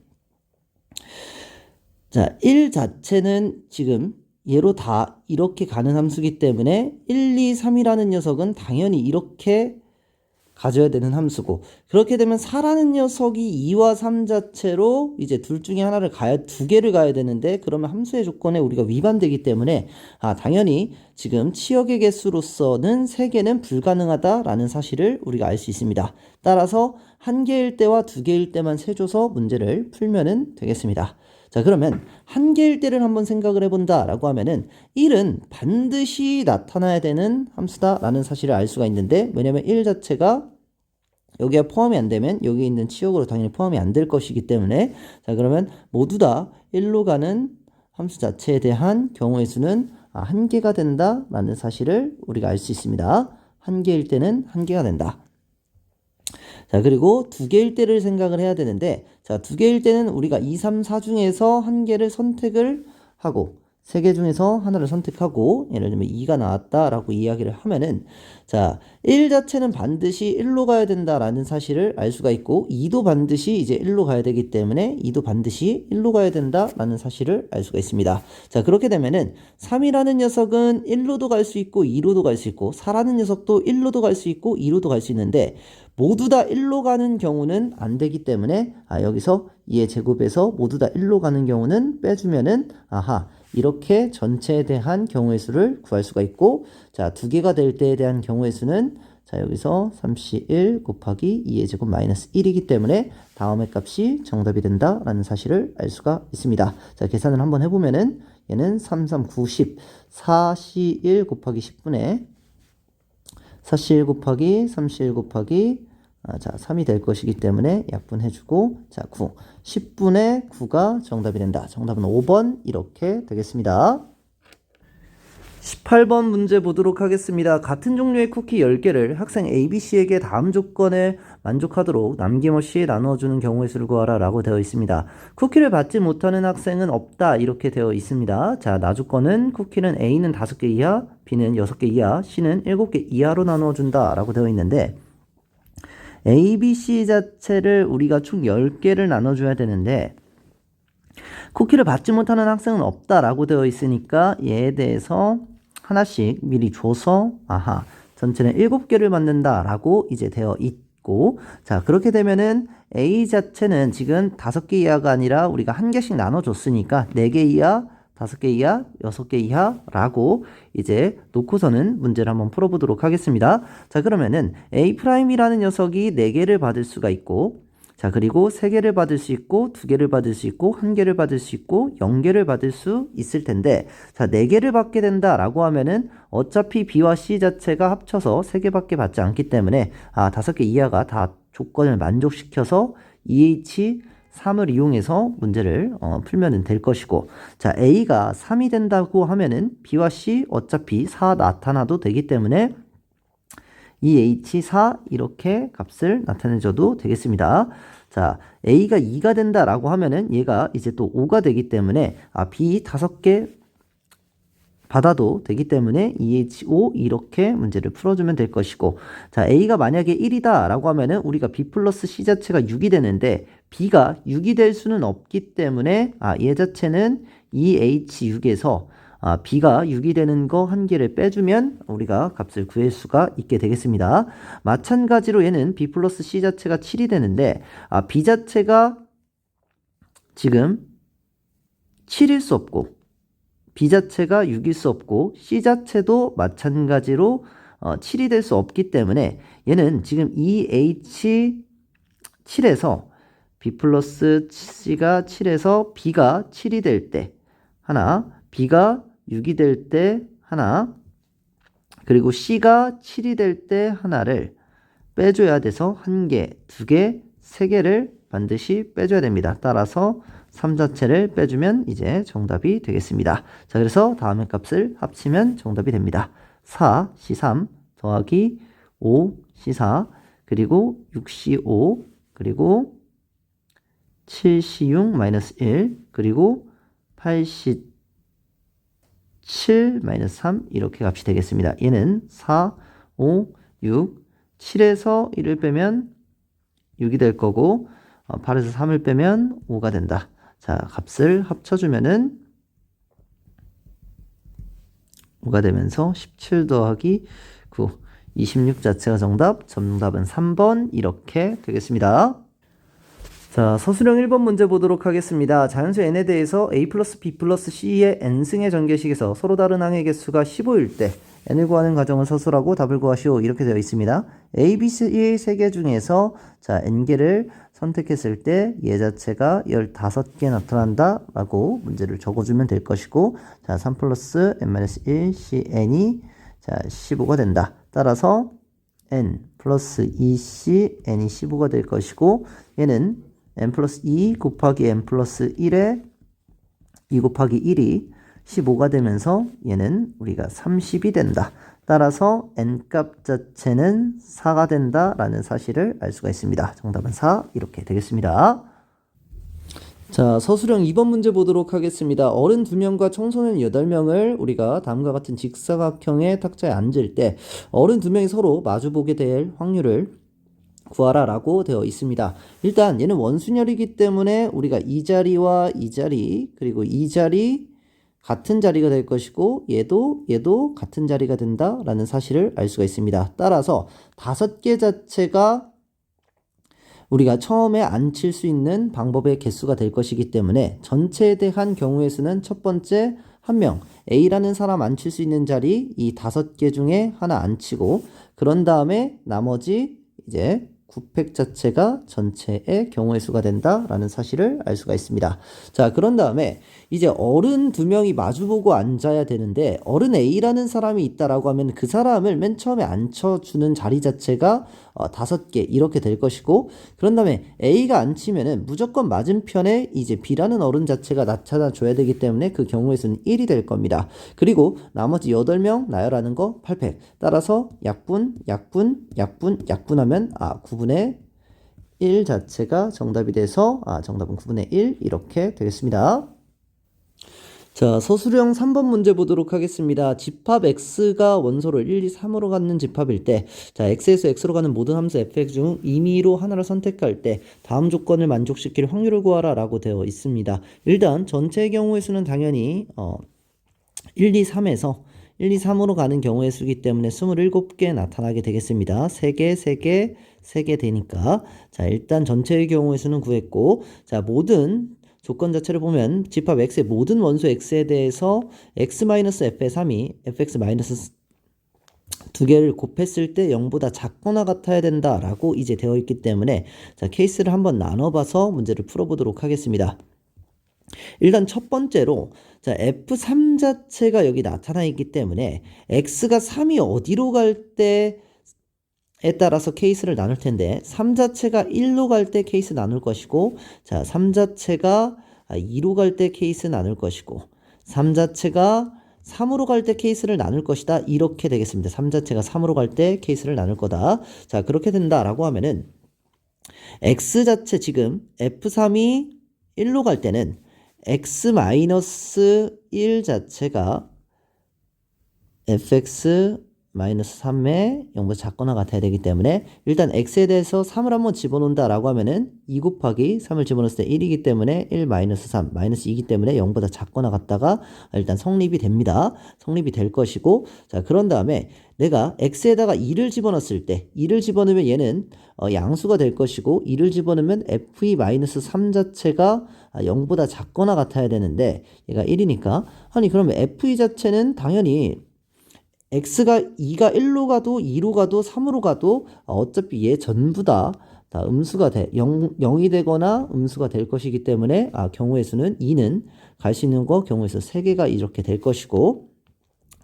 자, 1 자체는 지금 얘로 다 이렇게 가는 함수기 때문에 1, 2, 3이라는 녀석은 당연히 이렇게 가져야 되는 함수고 그렇게 되면 4라는 녀석이 2와 3 자체로 이제 둘 중에 하나를 두 개를 가야 되는데 그러면 함수의 조건에 우리가 위반되기 때문에 당연히 지금 치역의 개수로서는 3개는 불가능하다라는 사실을 우리가 알 수 있습니다. 따라서 1개일 때와 2개일 때만 세줘서 문제를 풀면은 되겠습니다. 자, 그러면 1개일 때를 한번 생각을 해본다 라고 하면은 1은 반드시 나타나야 되는 함수다 라는 사실을 알 수가 있는데 왜냐면 1 자체가 여기에 포함이 안 되면 여기 있는 치역으로 당연히 포함이 안 될 것이기 때문에 자, 그러면 모두 다 1로 가는 함수 자체에 대한 경우의 수는 1개가 된다 라는 사실을 우리가 알 수 있습니다. 1개일 때는 1개가 된다. 자, 그리고 2개일 때를 생각을 해야 되는데 자, 2개일 때는 우리가 2, 3, 4 중에서 1개를 선택을 하고 3개 중에서 하나를 선택하고 예를 들면 2가 나왔다라고 이야기를 하면은 자, 1 자체는 반드시 1로 가야 된다라는 사실을 알 수가 있고 2도 반드시 이제 1로 가야 되기 때문에 2도 반드시 1로 가야 된다라는 사실을 알 수가 있습니다. 자, 그렇게 되면은 3이라는 녀석은 1로도 갈 수 있고 2로도 갈 수 있고 4라는 녀석도 1로도 갈 수 있고 2로도 갈 수 있는데 모두 다 1로 가는 경우는 안 되기 때문에 여기서 2의 제곱에서 모두 다 1로 가는 경우는 빼주면은 이렇게 전체에 대한 경우의 수를 구할 수가 있고 자, 2개가 될 때에 대한 경우의 수는 자, 여기서 3c1 곱하기 2의 제곱 마이너스 1이기 때문에 다음의 값이 정답이 된다라는 사실을 알 수가 있습니다. 자, 계산을 한번 해보면은 얘는 3, 3, 9, 10 4c1 곱하기 10분의 4c1 곱하기 3c1 곱하기 자, 3이 될 것이기 때문에 약분해주고 자, 9 10분의 9가 정답이 된다. 정답은 5번 이렇게 되겠습니다. 18번 문제 보도록 하겠습니다. 같은 종류의 쿠키 10개를 학생 ABC에게 다음 조건에 만족하도록 남김없이 나누어주는 경우의 수를 구하라 라고 되어 있습니다. 쿠키를 받지 못하는 학생은 없다 이렇게 되어 있습니다. 자, 나조건은 쿠키는 A는 5개 이하, B는 6개 이하, C는 7개 이하로 나누어준다 라고 되어 있는데 A, B, C 자체를 우리가 총 10개를 나눠줘야 되는데 쿠키를 받지 못하는 학생은 없다라고 되어 있으니까 얘에 대해서 하나씩 미리 줘서 전체는 7개를 받는다라고 이제 되어 있고 자, 그렇게 되면은 A 자체는 지금 5개 이하가 아니라 우리가 한 개씩 나눠줬으니까 4개 이하, 5개 이하, 6개 이하라고 이제 놓고서는 문제를 한번 풀어보도록 하겠습니다. 자, 그러면은 A'이라는 녀석이 4개를 받을 수가 있고, 자, 그리고 3개를 받을 수 있고, 2개를 받을 수 있고, 1개를 받을 수 있고, 0개를 받을 수 있을 텐데, 자, 4개를 받게 된다라고 하면은 어차피 B와 C 자체가 합쳐서 3개밖에 받지 않기 때문에 5개 이하가 다 조건을 만족시켜서 EH3을 이용해서 문제를 풀면 될 것이고, 자, A가 3이 된다고 하면은 B와 C 어차피 4 나타나도 되기 때문에 EH4 이렇게 값을 나타내줘도 되겠습니다. 자, A가 2가 된다라고 하면은 얘가 이제 또 5가 되기 때문에 B 5개 받아도 되기 때문에 EH5 이렇게 문제를 풀어주면 될 것이고, 자, A가 만약에 1이다 라고 하면은 우리가 B 플러스 C 자체가 6이 되는데 B가 6이 될 수는 없기 때문에 얘 자체는 EH6에서 B가 6이 되는 거 한 개를 빼주면 우리가 값을 구할 수가 있게 되겠습니다. 마찬가지로 얘는 B 플러스 C 자체가 7이 되는데 B 자체가 지금 7일 수 없고 B 자체가 6일 수 없고 C 자체도 마찬가지로 7이 될 수 없기 때문에 얘는 지금 EH7에서 B 플러스 C가 7에서 B가 7이 될 때 하나, B가 6이 될 때 하나, 그리고 C가 7이 될 때 하나를 빼줘야 돼서 1개, 2개, 3개를 반드시 빼줘야 됩니다. 따라서 3 자체를 빼주면 이제 정답이 되겠습니다. 자, 그래서 다음의 값을 합치면 정답이 됩니다. 4C3 더하기 5C4 그리고 6C5 그리고 7C6 마이너스 1 그리고 8C7 마이너스 3 이렇게 값이 되겠습니다. 얘는 4, 5, 6, 7에서 1을 빼면 6이 될 거고 8에서 3을 빼면 5가 된다. 자, 값을 합쳐주면은 5가 되면서 17 더하기 9, 26 자체가 정답, 정답은 3번 이렇게 되겠습니다. 자, 서술형 1번 문제 보도록 하겠습니다. 자연수 n에 대해서 a 플러스 b 플러스 c의 n승의 전개식에서 서로 다른 항의 개수가 15일 때 n을 구하는 과정을 서술하고 답을 구하시오 이렇게 되어 있습니다. a, b, c의 세 개 중에서 자, n개를 선택했을 때 얘 자체가 15개 나타난다 라고 문제를 적어주면 될 것이고, 자, 3 플러스 n-1 cn이 자, 15가 된다. 따라서 n 플러스 2c n이 15가 될 것이고, 얘는 n 플러스 2 곱하기 n 플러스 1에 2 곱하기 1이 15가 되면서 얘는 우리가 30이 된다. 따라서 n값 자체는 4가 된다라는 사실을 알 수가 있습니다. 정답은 4 이렇게 되겠습니다. 자, 서술형 2번 문제 보도록 하겠습니다. 어른 2명과 청소년 8명을 우리가 다음과 같은 직사각형의 탁자에 앉을 때 어른 2명이 서로 마주보게 될 확률을 구하라 라고 되어 있습니다. 일단 얘는 원순열이기 때문에 우리가 이 자리와 이 자리 그리고 이 자리 같은 자리가 될 것이고 얘도 같은 자리가 된다라는 사실을 알 수가 있습니다. 따라서 5개 자체가 우리가 처음에 앉힐 수 있는 방법의 개수가 될 것이기 때문에 전체에 대한 경우의 수는 첫 번째 1명 A라는 사람 앉힐 수 있는 자리 이 5개 중에 하나 앉히고, 그런 다음에 나머지 이제 9팩 자체가 전체의 경우의 수가 된다라는 사실을 알 수가 있습니다. 자, 그런 다음에 이제 어른 2명이 마주보고 앉아야 되는데 어른 A라는 사람이 있다라고 하면 그 사람을 맨 처음에 앉혀주는 자리 자체가 5개 이렇게 될 것이고, 그런 다음에 A가 앉히면은 무조건 맞은편에 이제 B라는 어른 자체가 나타나 줘야 되기 때문에 그 경우의 수는 1이 될 겁니다. 그리고 나머지 8명 나열하는 거 8팩. 따라서 약분하면 9분의 1 자체가 정답이 돼서 정답은 9분의 1 이렇게 되겠습니다. 자, 서술형 3번 문제 보도록 하겠습니다. 집합 x가 원소를 1, 2, 3으로 갖는 집합일 때, 자, x에서 x로 가는 모든 함수 fx 중 임의로 하나를 선택할 때 다음 조건을 만족시킬 확률을 구하라 라고 되어 있습니다. 일단 전체의 경우의 수는 당연히 1, 2, 3에서 1, 2, 3으로 가는 경우의 수이기 때문에 27개 나타나게 되겠습니다. 3개, 3개, 3개 되니까. 자, 일단 전체의 경우의 수는 구했고, 자, 모든 조건 자체를 보면 집합 x의 모든 원소 x에 대해서 x-f의 3이 fx- 두 개를 곱했을 때 0보다 작거나 같아야 된다라고 이제 되어 있기 때문에 자, 케이스를 한번 나눠봐서 문제를 풀어보도록 하겠습니다. 일단 첫 번째로 자, F3 자체가 여기 나타나 있기 때문에 x가 3이 어디로 갈 때에 따라서 케이스를 나눌 텐데 3 자체가 1로 갈 때 케이스 나눌 것이고 자, 3 자체가 2로 갈 때 케이스 나눌 것이고 3 자체가 3으로 갈 때 케이스를 나눌 것이다. 이렇게 되겠습니다. 3 자체가 3으로 갈 때 케이스를 나눌 거다. 자, 그렇게 된다라고 하면은 x 자체 지금 F3이 1로 갈 때는 x-1 자체가 fx-3의 0보다 작거나 같아야 되기 때문에 일단 x에 대해서 3을 한번 집어넣는다 라고 하면은 2 곱하기 3을 집어넣었을 때 1이기 때문에 1-3, -2이기 때문에 0보다 작거나 같다가 일단 성립이 됩니다. 성립이 될 것이고 자, 그런 다음에 내가 x에다가 2를 집어넣었을 때 2를 집어넣으면 얘는 양수가 될 것이고 2를 집어넣으면 fe-3 자체가 0보다 작거나 같아야 되는데 얘가 1이니까 아니 그러면 fe 자체는 당연히 x가 2가 1로 가도 2로 가도 3으로 가도 어차피 얘 전부 다 음수가 0이 되거나 음수가 될 것이기 때문에 경우의 수는 2는 갈 수 있는 거 경우의 수 3개가 이렇게 될 것이고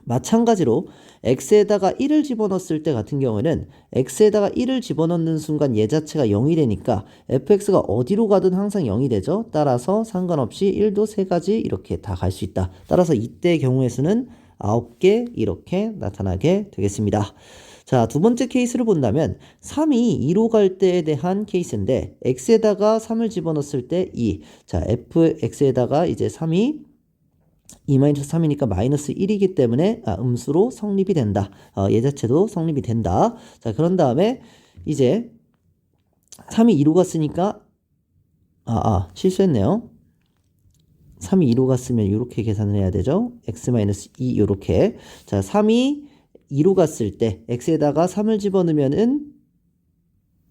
마찬가지로 x에다가 1을 집어넣었을 때 같은 경우에는 x에다가 1을 집어넣는 순간 얘 자체가 0이 되니까 fx가 어디로 가든 항상 0이 되죠. 따라서 상관없이 1도 3가지 이렇게 다 갈 수 있다. 따라서 이때 경우의 수는 9개 이렇게 나타나게 되겠습니다. 자, 두 번째 케이스를 본다면 3이 2로 갈 때에 대한 케이스인데 x에다가 3을 집어넣었을 때 2. 자, fx에다가 이제 3이 2-3이니까 -1이기 때문에 음수로 성립이 된다. 얘 자체도 성립이 된다. 자, 그런 다음에 이제 3이 2로 갔으니까 실수했네요. 3이 2로 갔으면 이렇게 계산을 해야 되죠. x-2 이렇게. 자, 3이 2로 갔을 때 x에다가 3을 집어넣으면은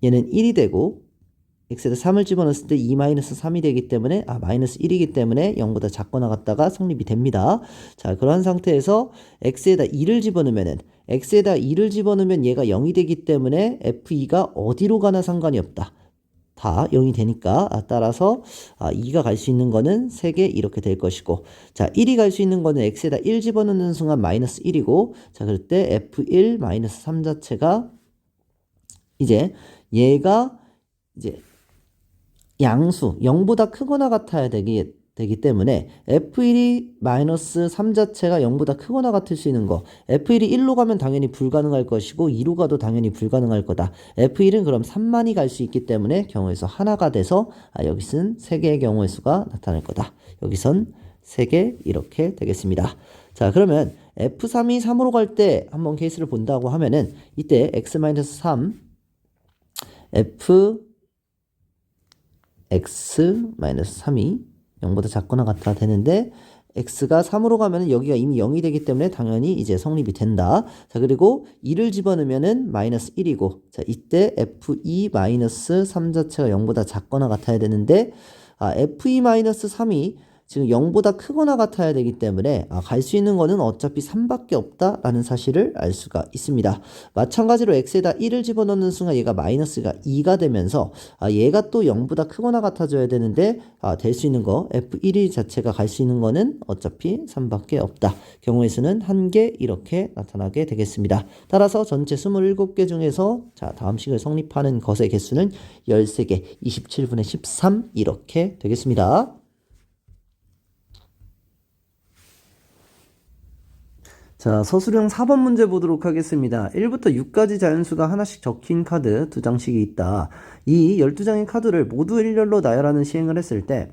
얘는 1이 되고 x에다 3을 집어넣었을 때 2-3이 되기 때문에 -1이기 때문에 0보다 작거나 같다가 성립이 됩니다. 자, 그러한 상태에서 x에다 2를 집어넣으면은 x에다 2를 집어넣으면 얘가 0이 되기 때문에 f2가 어디로 가나 상관이 없다. 다 0이 되니까 따라서 2가 갈 수 있는 거는 3개 이렇게 될 것이고 자 1이 갈 수 있는 거는 x에다 1 집어넣는 순간 -1이고 자 그럴 때 f1-3 자체가 이제 얘가 이제 양수 0보다 크거나 같아야 되기 때문에 f1이-3 자체가 0보다 크거나 같을 수 있는 거 f1이 1로 가면 당연히 불가능할 것이고 2로 가도 당연히 불가능할 거다. f1은 그럼 3만이 갈 수 있기 때문에 경우의 수 하나가 돼서 여기서는 3개의 경우의 수가 나타날 거다. 여기선 3개 이렇게 되겠습니다. 자, 그러면 f3이 3으로 갈 때 한번 케이스를 본다고 하면은 이때 x-3 x-3이 0보다 작거나 같아 되는데 x가 3으로 가면은 여기가 이미 0이 되기 때문에 당연히 이제 성립이 된다. 자, 그리고 2를 집어넣으면은 -1이고 자, 이때 f2-3 자체가 0보다 작거나 같아야 되는데 f2-3이 지금 0보다 크거나 같아야 되기 때문에 갈 수 있는 거는 어차피 3밖에 없다라는 사실을 알 수가 있습니다. 마찬가지로 x에다 1을 집어넣는 순간 얘가 마이너스가 2가 되면서 얘가 또 0보다 크거나 같아져야 되는데 될 수 있는 거 f1 자체가 갈 수 있는 거는 어차피 3밖에 없다. 경우의 수는 1개 이렇게 나타나게 되겠습니다. 따라서 전체 27개 중에서 자 다음 식을 성립하는 것의 개수는 13개, 27분의 13 이렇게 되겠습니다. 자, 서술형 4번 문제 보도록 하겠습니다. 1부터 6까지 자연수가 하나씩 적힌 카드 2장씩이 있다. 이 12장의 카드를 모두 일렬로 나열하는 시행을 했을 때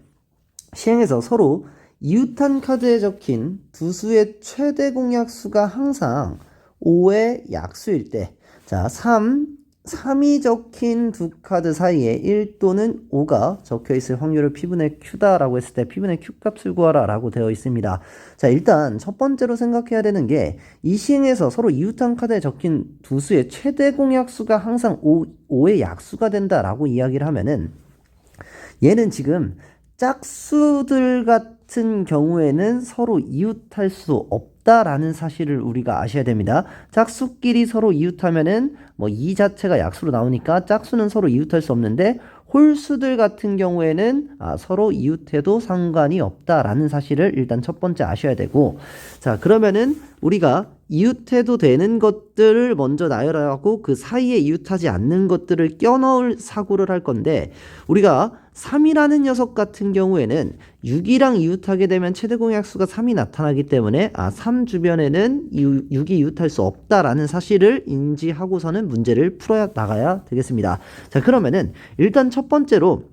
시행에서 서로 이웃한 카드에 적힌 두 수의 최대 공약수가 항상 5의 약수일 때 자, 3, 3이 적힌 두 카드 사이에 1 또는 5가 적혀 있을 확률을 P분의 Q다라고 했을 때 P분의 Q 값을 구하라 라고 되어 있습니다. 자, 일단 첫 번째로 생각해야 되는 게 이 시행에서 서로 이웃한 카드에 적힌 두 수의 최대 공약수가 항상 5의 약수가 된다라고 이야기를 하면은 얘는 지금 짝수들 같은 경우에는 서로 이웃할 수 없다라는 사실을 우리가 아셔야 됩니다. 짝수끼리 서로 이웃하면은 뭐 2 자체가 약수로 나오니까 짝수는 서로 이웃할 수 없는데 홀수들 같은 경우에는 서로 이웃해도 상관이 없다라는 사실을 일단 첫 번째 아셔야 되고, 자, 그러면은 우리가 이웃해도 되는 것들을 먼저 나열하고 그 사이에 이웃하지 않는 것들을 껴넣을 사고를 할 건데, 우리가 3이라는 녀석 같은 경우에는 6이랑 이웃하게 되면 최대 공약수가 3이 나타나기 때문에 3 주변에는 6이 이웃할 수 없다라는 사실을 인지하고서는 문제를 풀어 나가야 되겠습니다. 자, 그러면은 일단 첫 번째로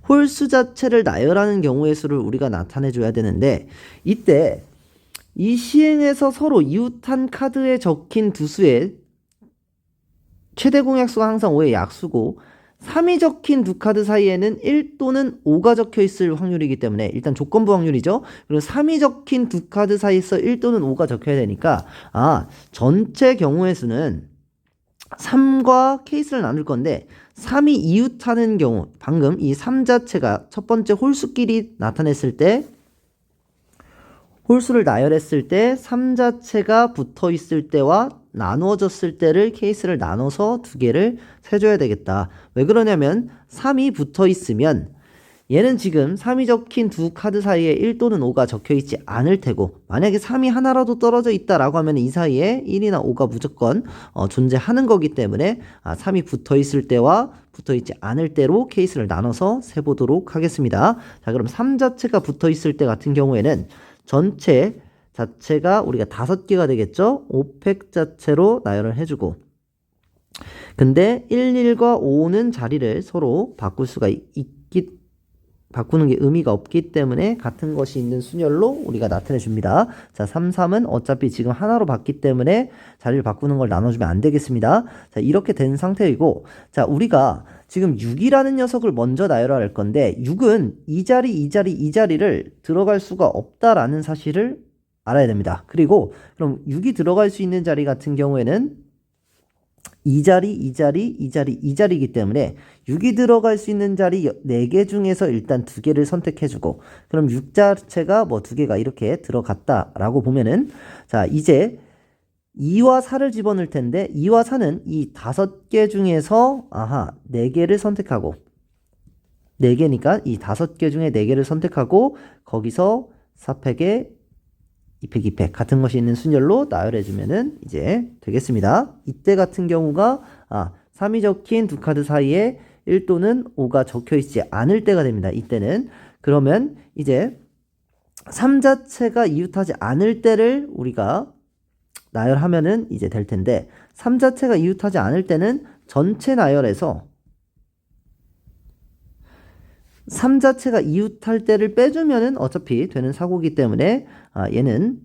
홀수 자체를 나열하는 경우의 수를 우리가 나타내 줘야 되는데, 이때 이 시행에서 서로 이웃한 카드에 적힌 두 수의 최대 공약수가 항상 5의 약수고 3이 적힌 두 카드 사이에는 1 또는 5가 적혀 있을 확률이기 때문에 일단 조건부 확률이죠. 그리고 3이 적힌 두 카드 사이에서 1 또는 5가 적혀야 되니까 전체 경우의 수는 3과 케이스를 나눌 건데 3이 이웃하는 경우, 방금 이 3 자체가 첫 번째 홀수끼리 나타냈을 때, 홀수를 나열했을 때 3 자체가 붙어 있을 때와 나누어졌을 때를 케이스를 나눠서 두 개를 세줘야 되겠다. 왜 그러냐면 3이 붙어 있으면 얘는 지금 3이 적힌 두 카드 사이에 1 또는 5가 적혀 있지 않을 테고, 만약에 3이 하나라도 떨어져 있다라고 하면 이 사이에 1이나 5가 무조건 존재하는 거기 때문에 3이 붙어 있을 때와 붙어 있지 않을 때로 케이스를 나눠서 세보도록 하겠습니다. 자, 그럼 3 자체가 붙어 있을 때 같은 경우에는 전체 자체가 우리가 5개가 되겠죠? 5팩 자체로 나열을 해주고, 근데 1, 1과 5는 자리를 서로 바꿀 수가 바꾸는 게 의미가 없기 때문에 같은 것이 있는 순열로 우리가 나타내 줍니다. 자, 3, 3은 어차피 지금 하나로 봤기 때문에 자리를 바꾸는 걸 나눠주면 안 되겠습니다. 자, 이렇게 된 상태이고, 자, 우리가 지금 6이라는 녀석을 먼저 나열할 건데 6은 이 자리를 들어갈 수가 없다라는 사실을 알아야 됩니다. 그리고 그럼 6이 들어갈 수 있는 자리 같은 경우에는 이 자리이기 때문에 6이 들어갈 수 있는 자리 4개 중에서 일단 2개를 선택해주고, 그럼 6 자체가 뭐 2개가 이렇게 들어갔다라고 보면은, 자, 이제 2와 4를 집어넣을 텐데 2와 4는 이 5개 중에서 4개를 선택하고, 4개니까 이 5개 중에 4개를 선택하고 거기서 4팩에 2팩, 2팩 같은 것이 있는 순열로 나열해주면은 이제 되겠습니다. 이때 같은 경우가 3이 적힌 두 카드 사이에 1 또는 5가 적혀있지 않을 때가 됩니다. 이때는. 그러면 이제 3 자체가 이웃하지 않을 때를 우리가 나열하면은 이제 될 텐데, 3 자체가 이웃하지 않을 때는 전체 나열에서 3 자체가 이웃할 때를 빼주면은 어차피 되는 사고이기 때문에 얘는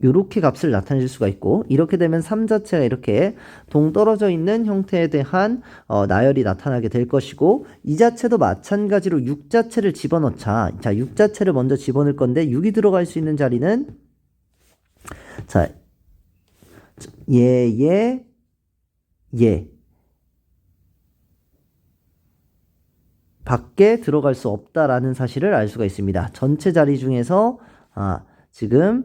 요렇게 값을 나타내 줄 수가 있고, 이렇게 되면 3 자체가 이렇게 동떨어져 있는 형태에 대한 나열이 나타나게 될 것이고, 이 자체도 마찬가지로 6 자체를 집어넣자. 자, 6 자체를 먼저 집어넣을 건데 6이 들어갈 수 있는 자리는, 자, 얘 밖에 들어갈 수 없다라는 사실을 알 수가 있습니다. 전체 자리 중에서 지금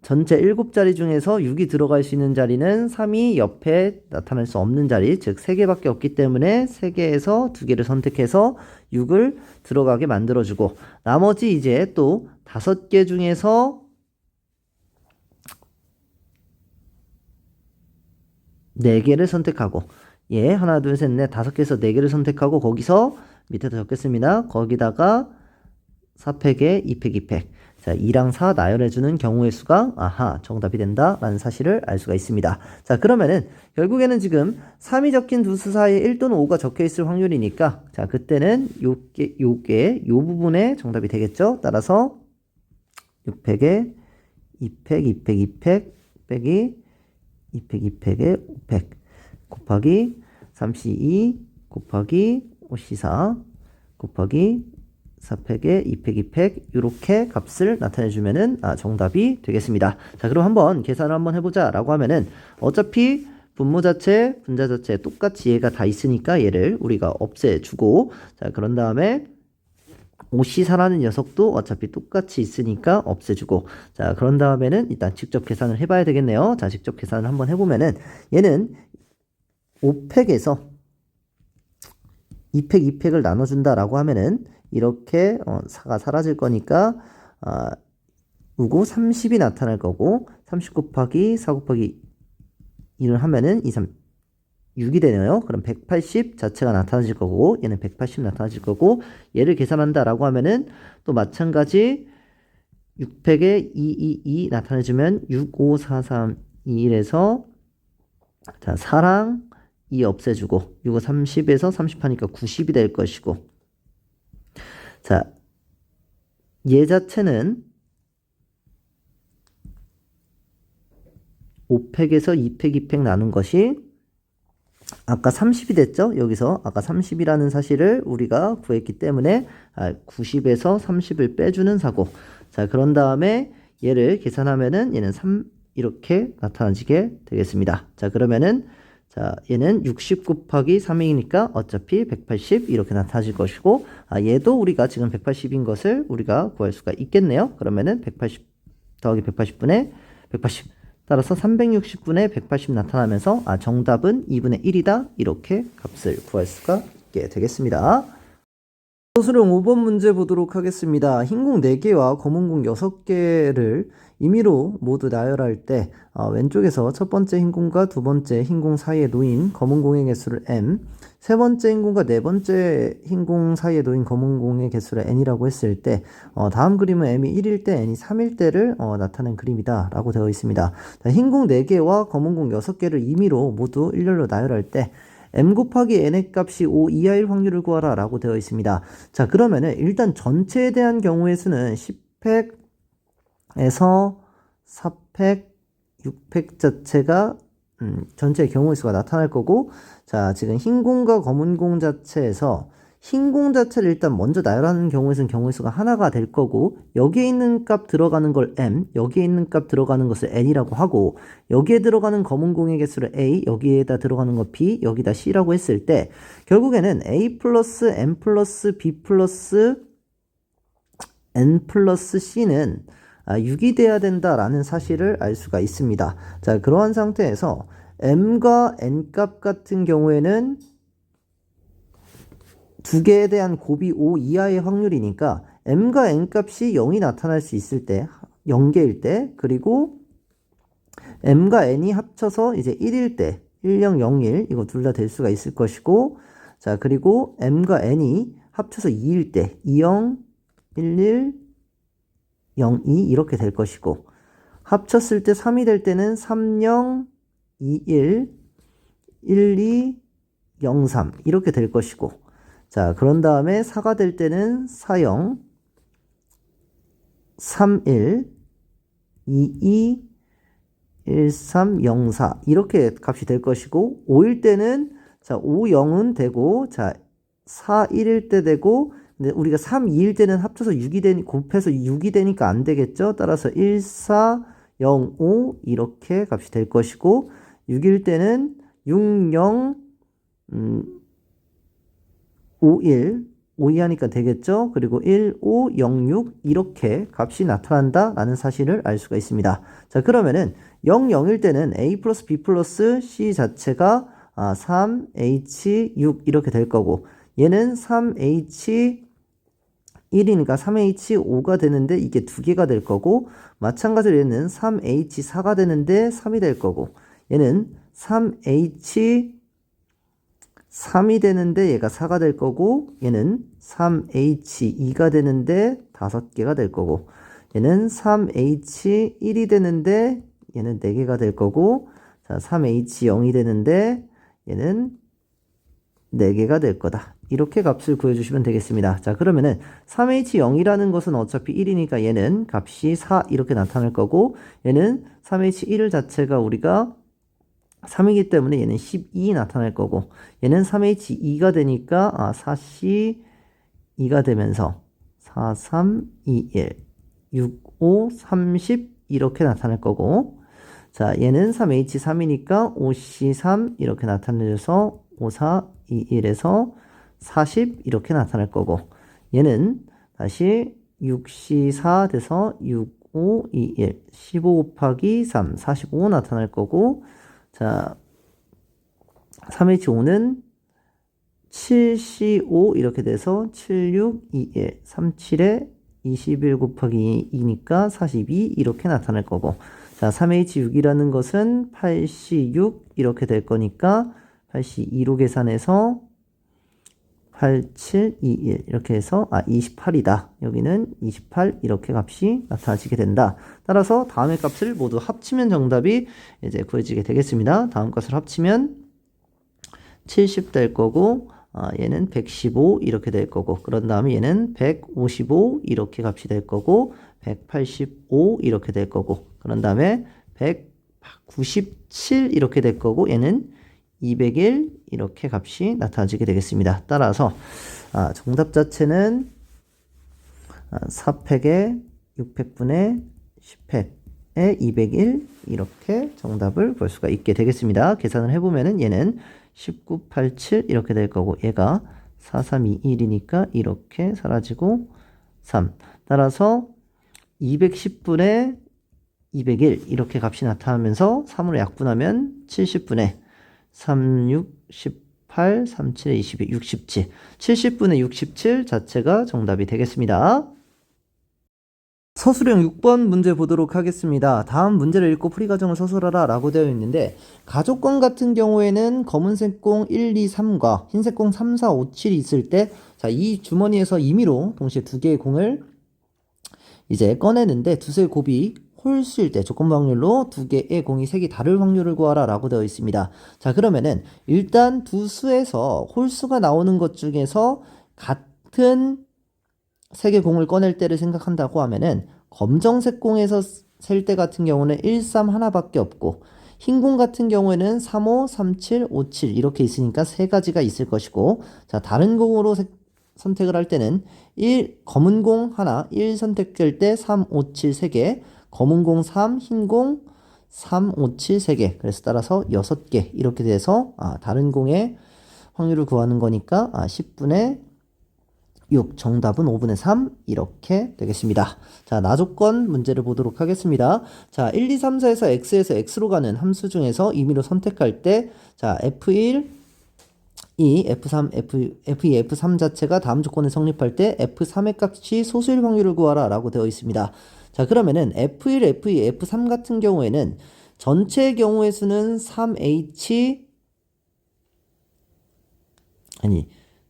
전체 7자리 중에서 6이 들어갈 수 있는 자리는 3이 옆에 나타날 수 없는 자리, 즉 3개밖에 없기 때문에 3개에서 2개를 선택해서 6을 들어가게 만들어주고, 나머지 이제 또 5개 중에서 4개를 선택하고, 하나, 둘, 셋, 넷, 5개에서 4개를 선택하고 거기서 밑에다 적겠습니다. 거기다가 4팩에 2팩, 2팩. 자, 2랑 4 나열해주는 경우의 수가 정답이 된다라는 사실을 알 수가 있습니다. 자, 그러면은 결국에는 지금 3이 적힌 두 수 사이에 1 또는 5가 적혀 있을 확률이니까, 자, 그때는 요 부분에 정답이 되겠죠. 따라서 6팩에 2팩, 2팩, 2팩 빼기 2팩 2팩에 5팩 곱하기 3C2 곱하기 5C4 곱하기 4팩에 2팩 2팩 이렇게 값을 나타내주면은 정답이 되겠습니다. 자, 그럼 한번 계산을 한번 해보자 라고 하면은 어차피 분모 자체, 분자 자체 똑같이 얘가 다 있으니까 얘를 우리가 없애주고, 자, 그런 다음에 5C4라는 녀석도 어차피 똑같이 있으니까 없애주고, 자, 그런 다음에는 일단 직접 계산을 해봐야 되겠네요. 자, 직접 계산을 한번 해보면은 얘는 5팩에서 2팩 2팩을 나눠준다라고 하면은 이렇게 4가 사라질 거니까 우고 30이 나타날 거고, 30 곱하기 4 곱하기 2를 하면은 2, 3, 6이 되네요. 그럼 180 자체가 나타나질 거고, 얘는 180 나타나질 거고, 얘를 계산한다라고 하면은 또 마찬가지 6팩에 2, 2, 2 나타내주면 6, 5, 4, 3, 2, 1에서 자, 4랑 2 없애주고 6, 5, 30에서 30 하니까 90이 될 것이고, 자, 얘 자체는 5팩에서 2팩 2팩 나눈 것이 아까 30이 됐죠? 여기서 아까 30이라는 사실을 우리가 구했기 때문에 90에서 30을 빼주는 사고. 자, 그런 다음에 얘를 계산하면은 얘는 3 이렇게 나타나지게 되겠습니다. 자, 그러면은 자, 얘는 60 곱하기 3이니까 어차피 180 이렇게 나타질 것이고, 얘도 우리가 지금 180인 것을 우리가 구할 수가 있겠네요. 그러면은 180 더하기 180분의 180. 따라서 360분의 180 나타나면서 정답은 2분의 1이다. 이렇게 값을 구할 수가 있게 되겠습니다. 수령 5번 문제 보도록 하겠습니다. 흰 공 4개와 검은 공 6개를 임의로 모두 나열할 때 왼쪽에서 첫 번째 흰 공과 두 번째 흰 공 사이에 놓인 검은 공의 개수를 m, 세 번째 흰 공과 네 번째 흰 공 사이에 놓인 검은 공의 개수를 n이라고 했을 때 다음 그림은 m이 1일 때 n이 3일 때를 나타낸 그림이다 라고 되어 있습니다. 흰 공 4개와 검은 공 6개를 임의로 모두 일렬로 나열할 때 m 곱하기 n의 값이 5 이하일 확률을 구하라 라고 되어 있습니다. 자, 그러면은 일단 전체에 대한 경우의 수는 10팩에서 4팩, 6팩 자체가 전체의 경우의 수가 나타날 거고, 자, 지금 흰 공과 검은 공 자체에서 흰 공 자체를 일단 먼저 나열하는 경우의 수는 경우의 수가 하나가 될 거고, 여기에 있는 값 들어가는 걸 m, 여기에 있는 값 들어가는 것을 n이라고 하고, 여기에 들어가는 검은 공의 개수를 a, 여기에다 들어가는 거 b, 여기다 c라고 했을 때 결국에는 a 플러스 m 플러스 b 플러스 n 플러스 c는 6이 돼야 된다라는 사실을 알 수가 있습니다. 자, 그러한 상태에서 m과 n 값 같은 경우에는 두 개에 대한 곱이 5 이하의 확률이니까 m과 n 값이 0이 나타날 수 있을 때, 0개일 때, 그리고 m과 n이 합쳐서 이제 1일 때, 1001 이거 둘 다 될 수가 있을 것이고, 자, 그리고 m과 n이 합쳐서 2일 때, 20, 11, 02 이렇게 될 것이고, 합쳤을 때 3이 될 때는 30, 21, 12, 03 이렇게 될 것이고, 자, 그런 다음에 4가 될 때는 40, 31, 22, 1304 이렇게 값이 될 것이고, 5일 때는 자, 5, 0은 되고, 자, 4, 1일 때 되고, 근데 우리가 3, 2일 때는 합쳐서 6이 되니 곱해서 6이 되니까 안 되겠죠? 따라서 1, 4, 0, 5 이렇게 값이 될 것이고, 6일 때는 6, 0, 5, 1, 5 이하니까 되겠죠? 그리고 1, 5, 0, 6 이렇게 값이 나타난다 라는 사실을 알 수가 있습니다. 자, 그러면은 0, 0일 때는 a 플러스 b 플러스 c 자체가 3, h, 6 이렇게 될 거고, 얘는 3h 1이니까 3h5가 되는데 이게 두 개가 될 거고, 마찬가지로 얘는 3h4가 되는데 3이 될 거고, 얘는 3h 3이 되는데 얘가 4가 될 거고, 얘는 3h2가 되는데 5개가 될 거고, 얘는 3h1이 되는데 얘는 4개가 될 거고, 자, 3h0이 되는데 얘는 4개가 될 거다. 이렇게 값을 구해주시면 되겠습니다. 자, 그러면은 3h0이라는 것은 어차피 1이니까 얘는 값이 4 이렇게 나타날 거고, 얘는 3h1 자체가 우리가 3이기 때문에 얘는 12 나타날 거고 얘는 3H2가 되니까 4C2가 되면서 4, 3, 2, 1, 6, 5, 30 이렇게 나타날 거고 자 얘는 3H3이니까 5C3 이렇게 나타내줘서 5, 4, 2, 1에서 40 이렇게 나타날 거고 얘는 다시 6C4 돼서 6, 5, 2, 1 15 곱하기 3 45 나타날 거고 자 3H5는 7C5 이렇게 돼서 76, 21, 37에 21 곱하기 2니까 42 이렇게 나타날 거고 자 3H6이라는 것은 8C6 이렇게 될 거니까 8C2로 계산해서 8721 이렇게 해서 28이다. 여기는 28 이렇게 값이 나타나지게 된다. 따라서 다음의 값을 모두 합치면 정답이 이제 구해지게 되겠습니다. 다음 값을 합치면 70 될 거고 얘는 115 이렇게 될 거고 그런 다음에 얘는 155 이렇게 값이 될 거고 185 이렇게 될 거고 그런 다음에 197 이렇게 될 거고 얘는 201 이렇게 값이 나타나지게 되겠습니다. 따라서 정답 자체는 4팩에 6팩분의 10팩에 201 이렇게 정답을 볼 수가 있게 되겠습니다. 계산을 해보면은 얘는 1987 이렇게 될 거고 얘가 4321이니까 이렇게 사라지고 3 따라서 210분의 201 이렇게 값이 나타나면서 3으로 약분하면 70분의 3, 6, 18, 37에 22, 67 70분의 67 자체가 정답이 되겠습니다. 서술형 6번 문제 보도록 하겠습니다. 다음 문제를 읽고 풀이 과정을 서술하라 라고 되어 있는데 가족권 같은 경우에는 검은색 공 1, 2, 3과 흰색 공 3, 4, 5, 7이 있을 때 자, 이 주머니에서 임의로 동시에 두 개의 공을 이제 꺼내는데 두수의 곱이 홀수일 때 조건부 확률로 두 개의 공이 색이 다를 확률을 구하라 라고 되어 있습니다. 자 그러면은 일단 두 수에서 홀수가 나오는 것 중에서 같은 색의 공을 꺼낼 때를 생각한다고 하면은 검정색 공에서 셀 때 같은 경우는 1, 3 하나밖에 없고 흰 공 같은 경우에는 3, 5, 3, 7, 5, 7 이렇게 있으니까 세 가지가 있을 것이고 자 다른 공으로 선택을 할 때는 검은 공 하나 1 선택될 때 3, 5, 7 3개 검은 공 3, 흰 공 3, 5, 7 3개 그래서 따라서 6개 이렇게 돼서 다른 공의 확률을 구하는 거니까 10분의 6 정답은 5분의 3 이렇게 되겠습니다. 자 나조건 문제를 보도록 하겠습니다. 자 1, 2, 3, 4에서 x에서 x로 가는 함수 중에서 임의로 선택할 때 자 f1 2, F3, F2, F3 자체가 다음 조건에 성립할 때 F3의 값이 소수일 확률을 구하라 라고 되어 있습니다. 자 그러면은 F1, F2, F3 같은 경우에는 전체의 경우의 수는 3H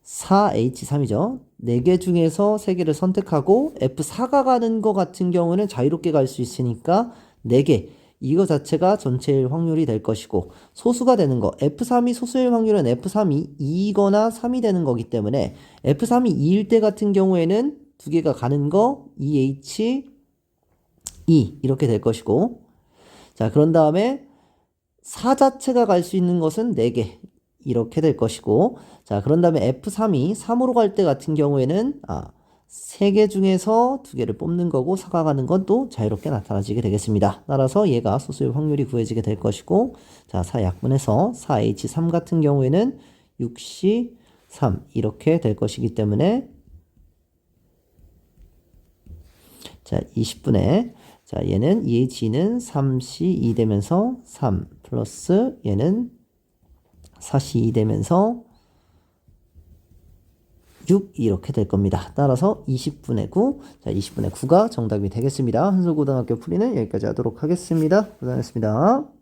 4H3이죠. 4개 중에서 3개를 선택하고 F4가 가는 거 같은 경우는 자유롭게 갈 수 있으니까 4개 이거 자체가 전체일 확률이 될 것이고 소수가 되는 거 F3이 소수일 확률은 F3이 2거나 3이 되는 거기 때문에 F3이 2일 때 같은 경우에는 두 개가 가는 거 2H2 이렇게 될 것이고 자 그런 다음에 4 자체가 갈 수 있는 것은 4개 이렇게 될 것이고 자 그런 다음에 F3이 3으로 갈 때 같은 경우에는 3개 중에서 2개를 뽑는 거고 4가 가는 건 또 자유롭게 나타나지게 되겠습니다. 따라서 얘가 소수일 확률이 구해지게 될 것이고 자 4 약분해서 4H3 같은 경우에는 6C3 이렇게 될 것이기 때문에 자 20분의 자 얘는 2H는 3C2 되면서 3 플러스 얘는 4C2 되면서 6 이렇게 될 겁니다. 따라서 20분의 9 자 20분의 9가 정답이 되겠습니다. 한솔고등학교 풀이는 여기까지 하도록 하겠습니다. 고생하셨습니다.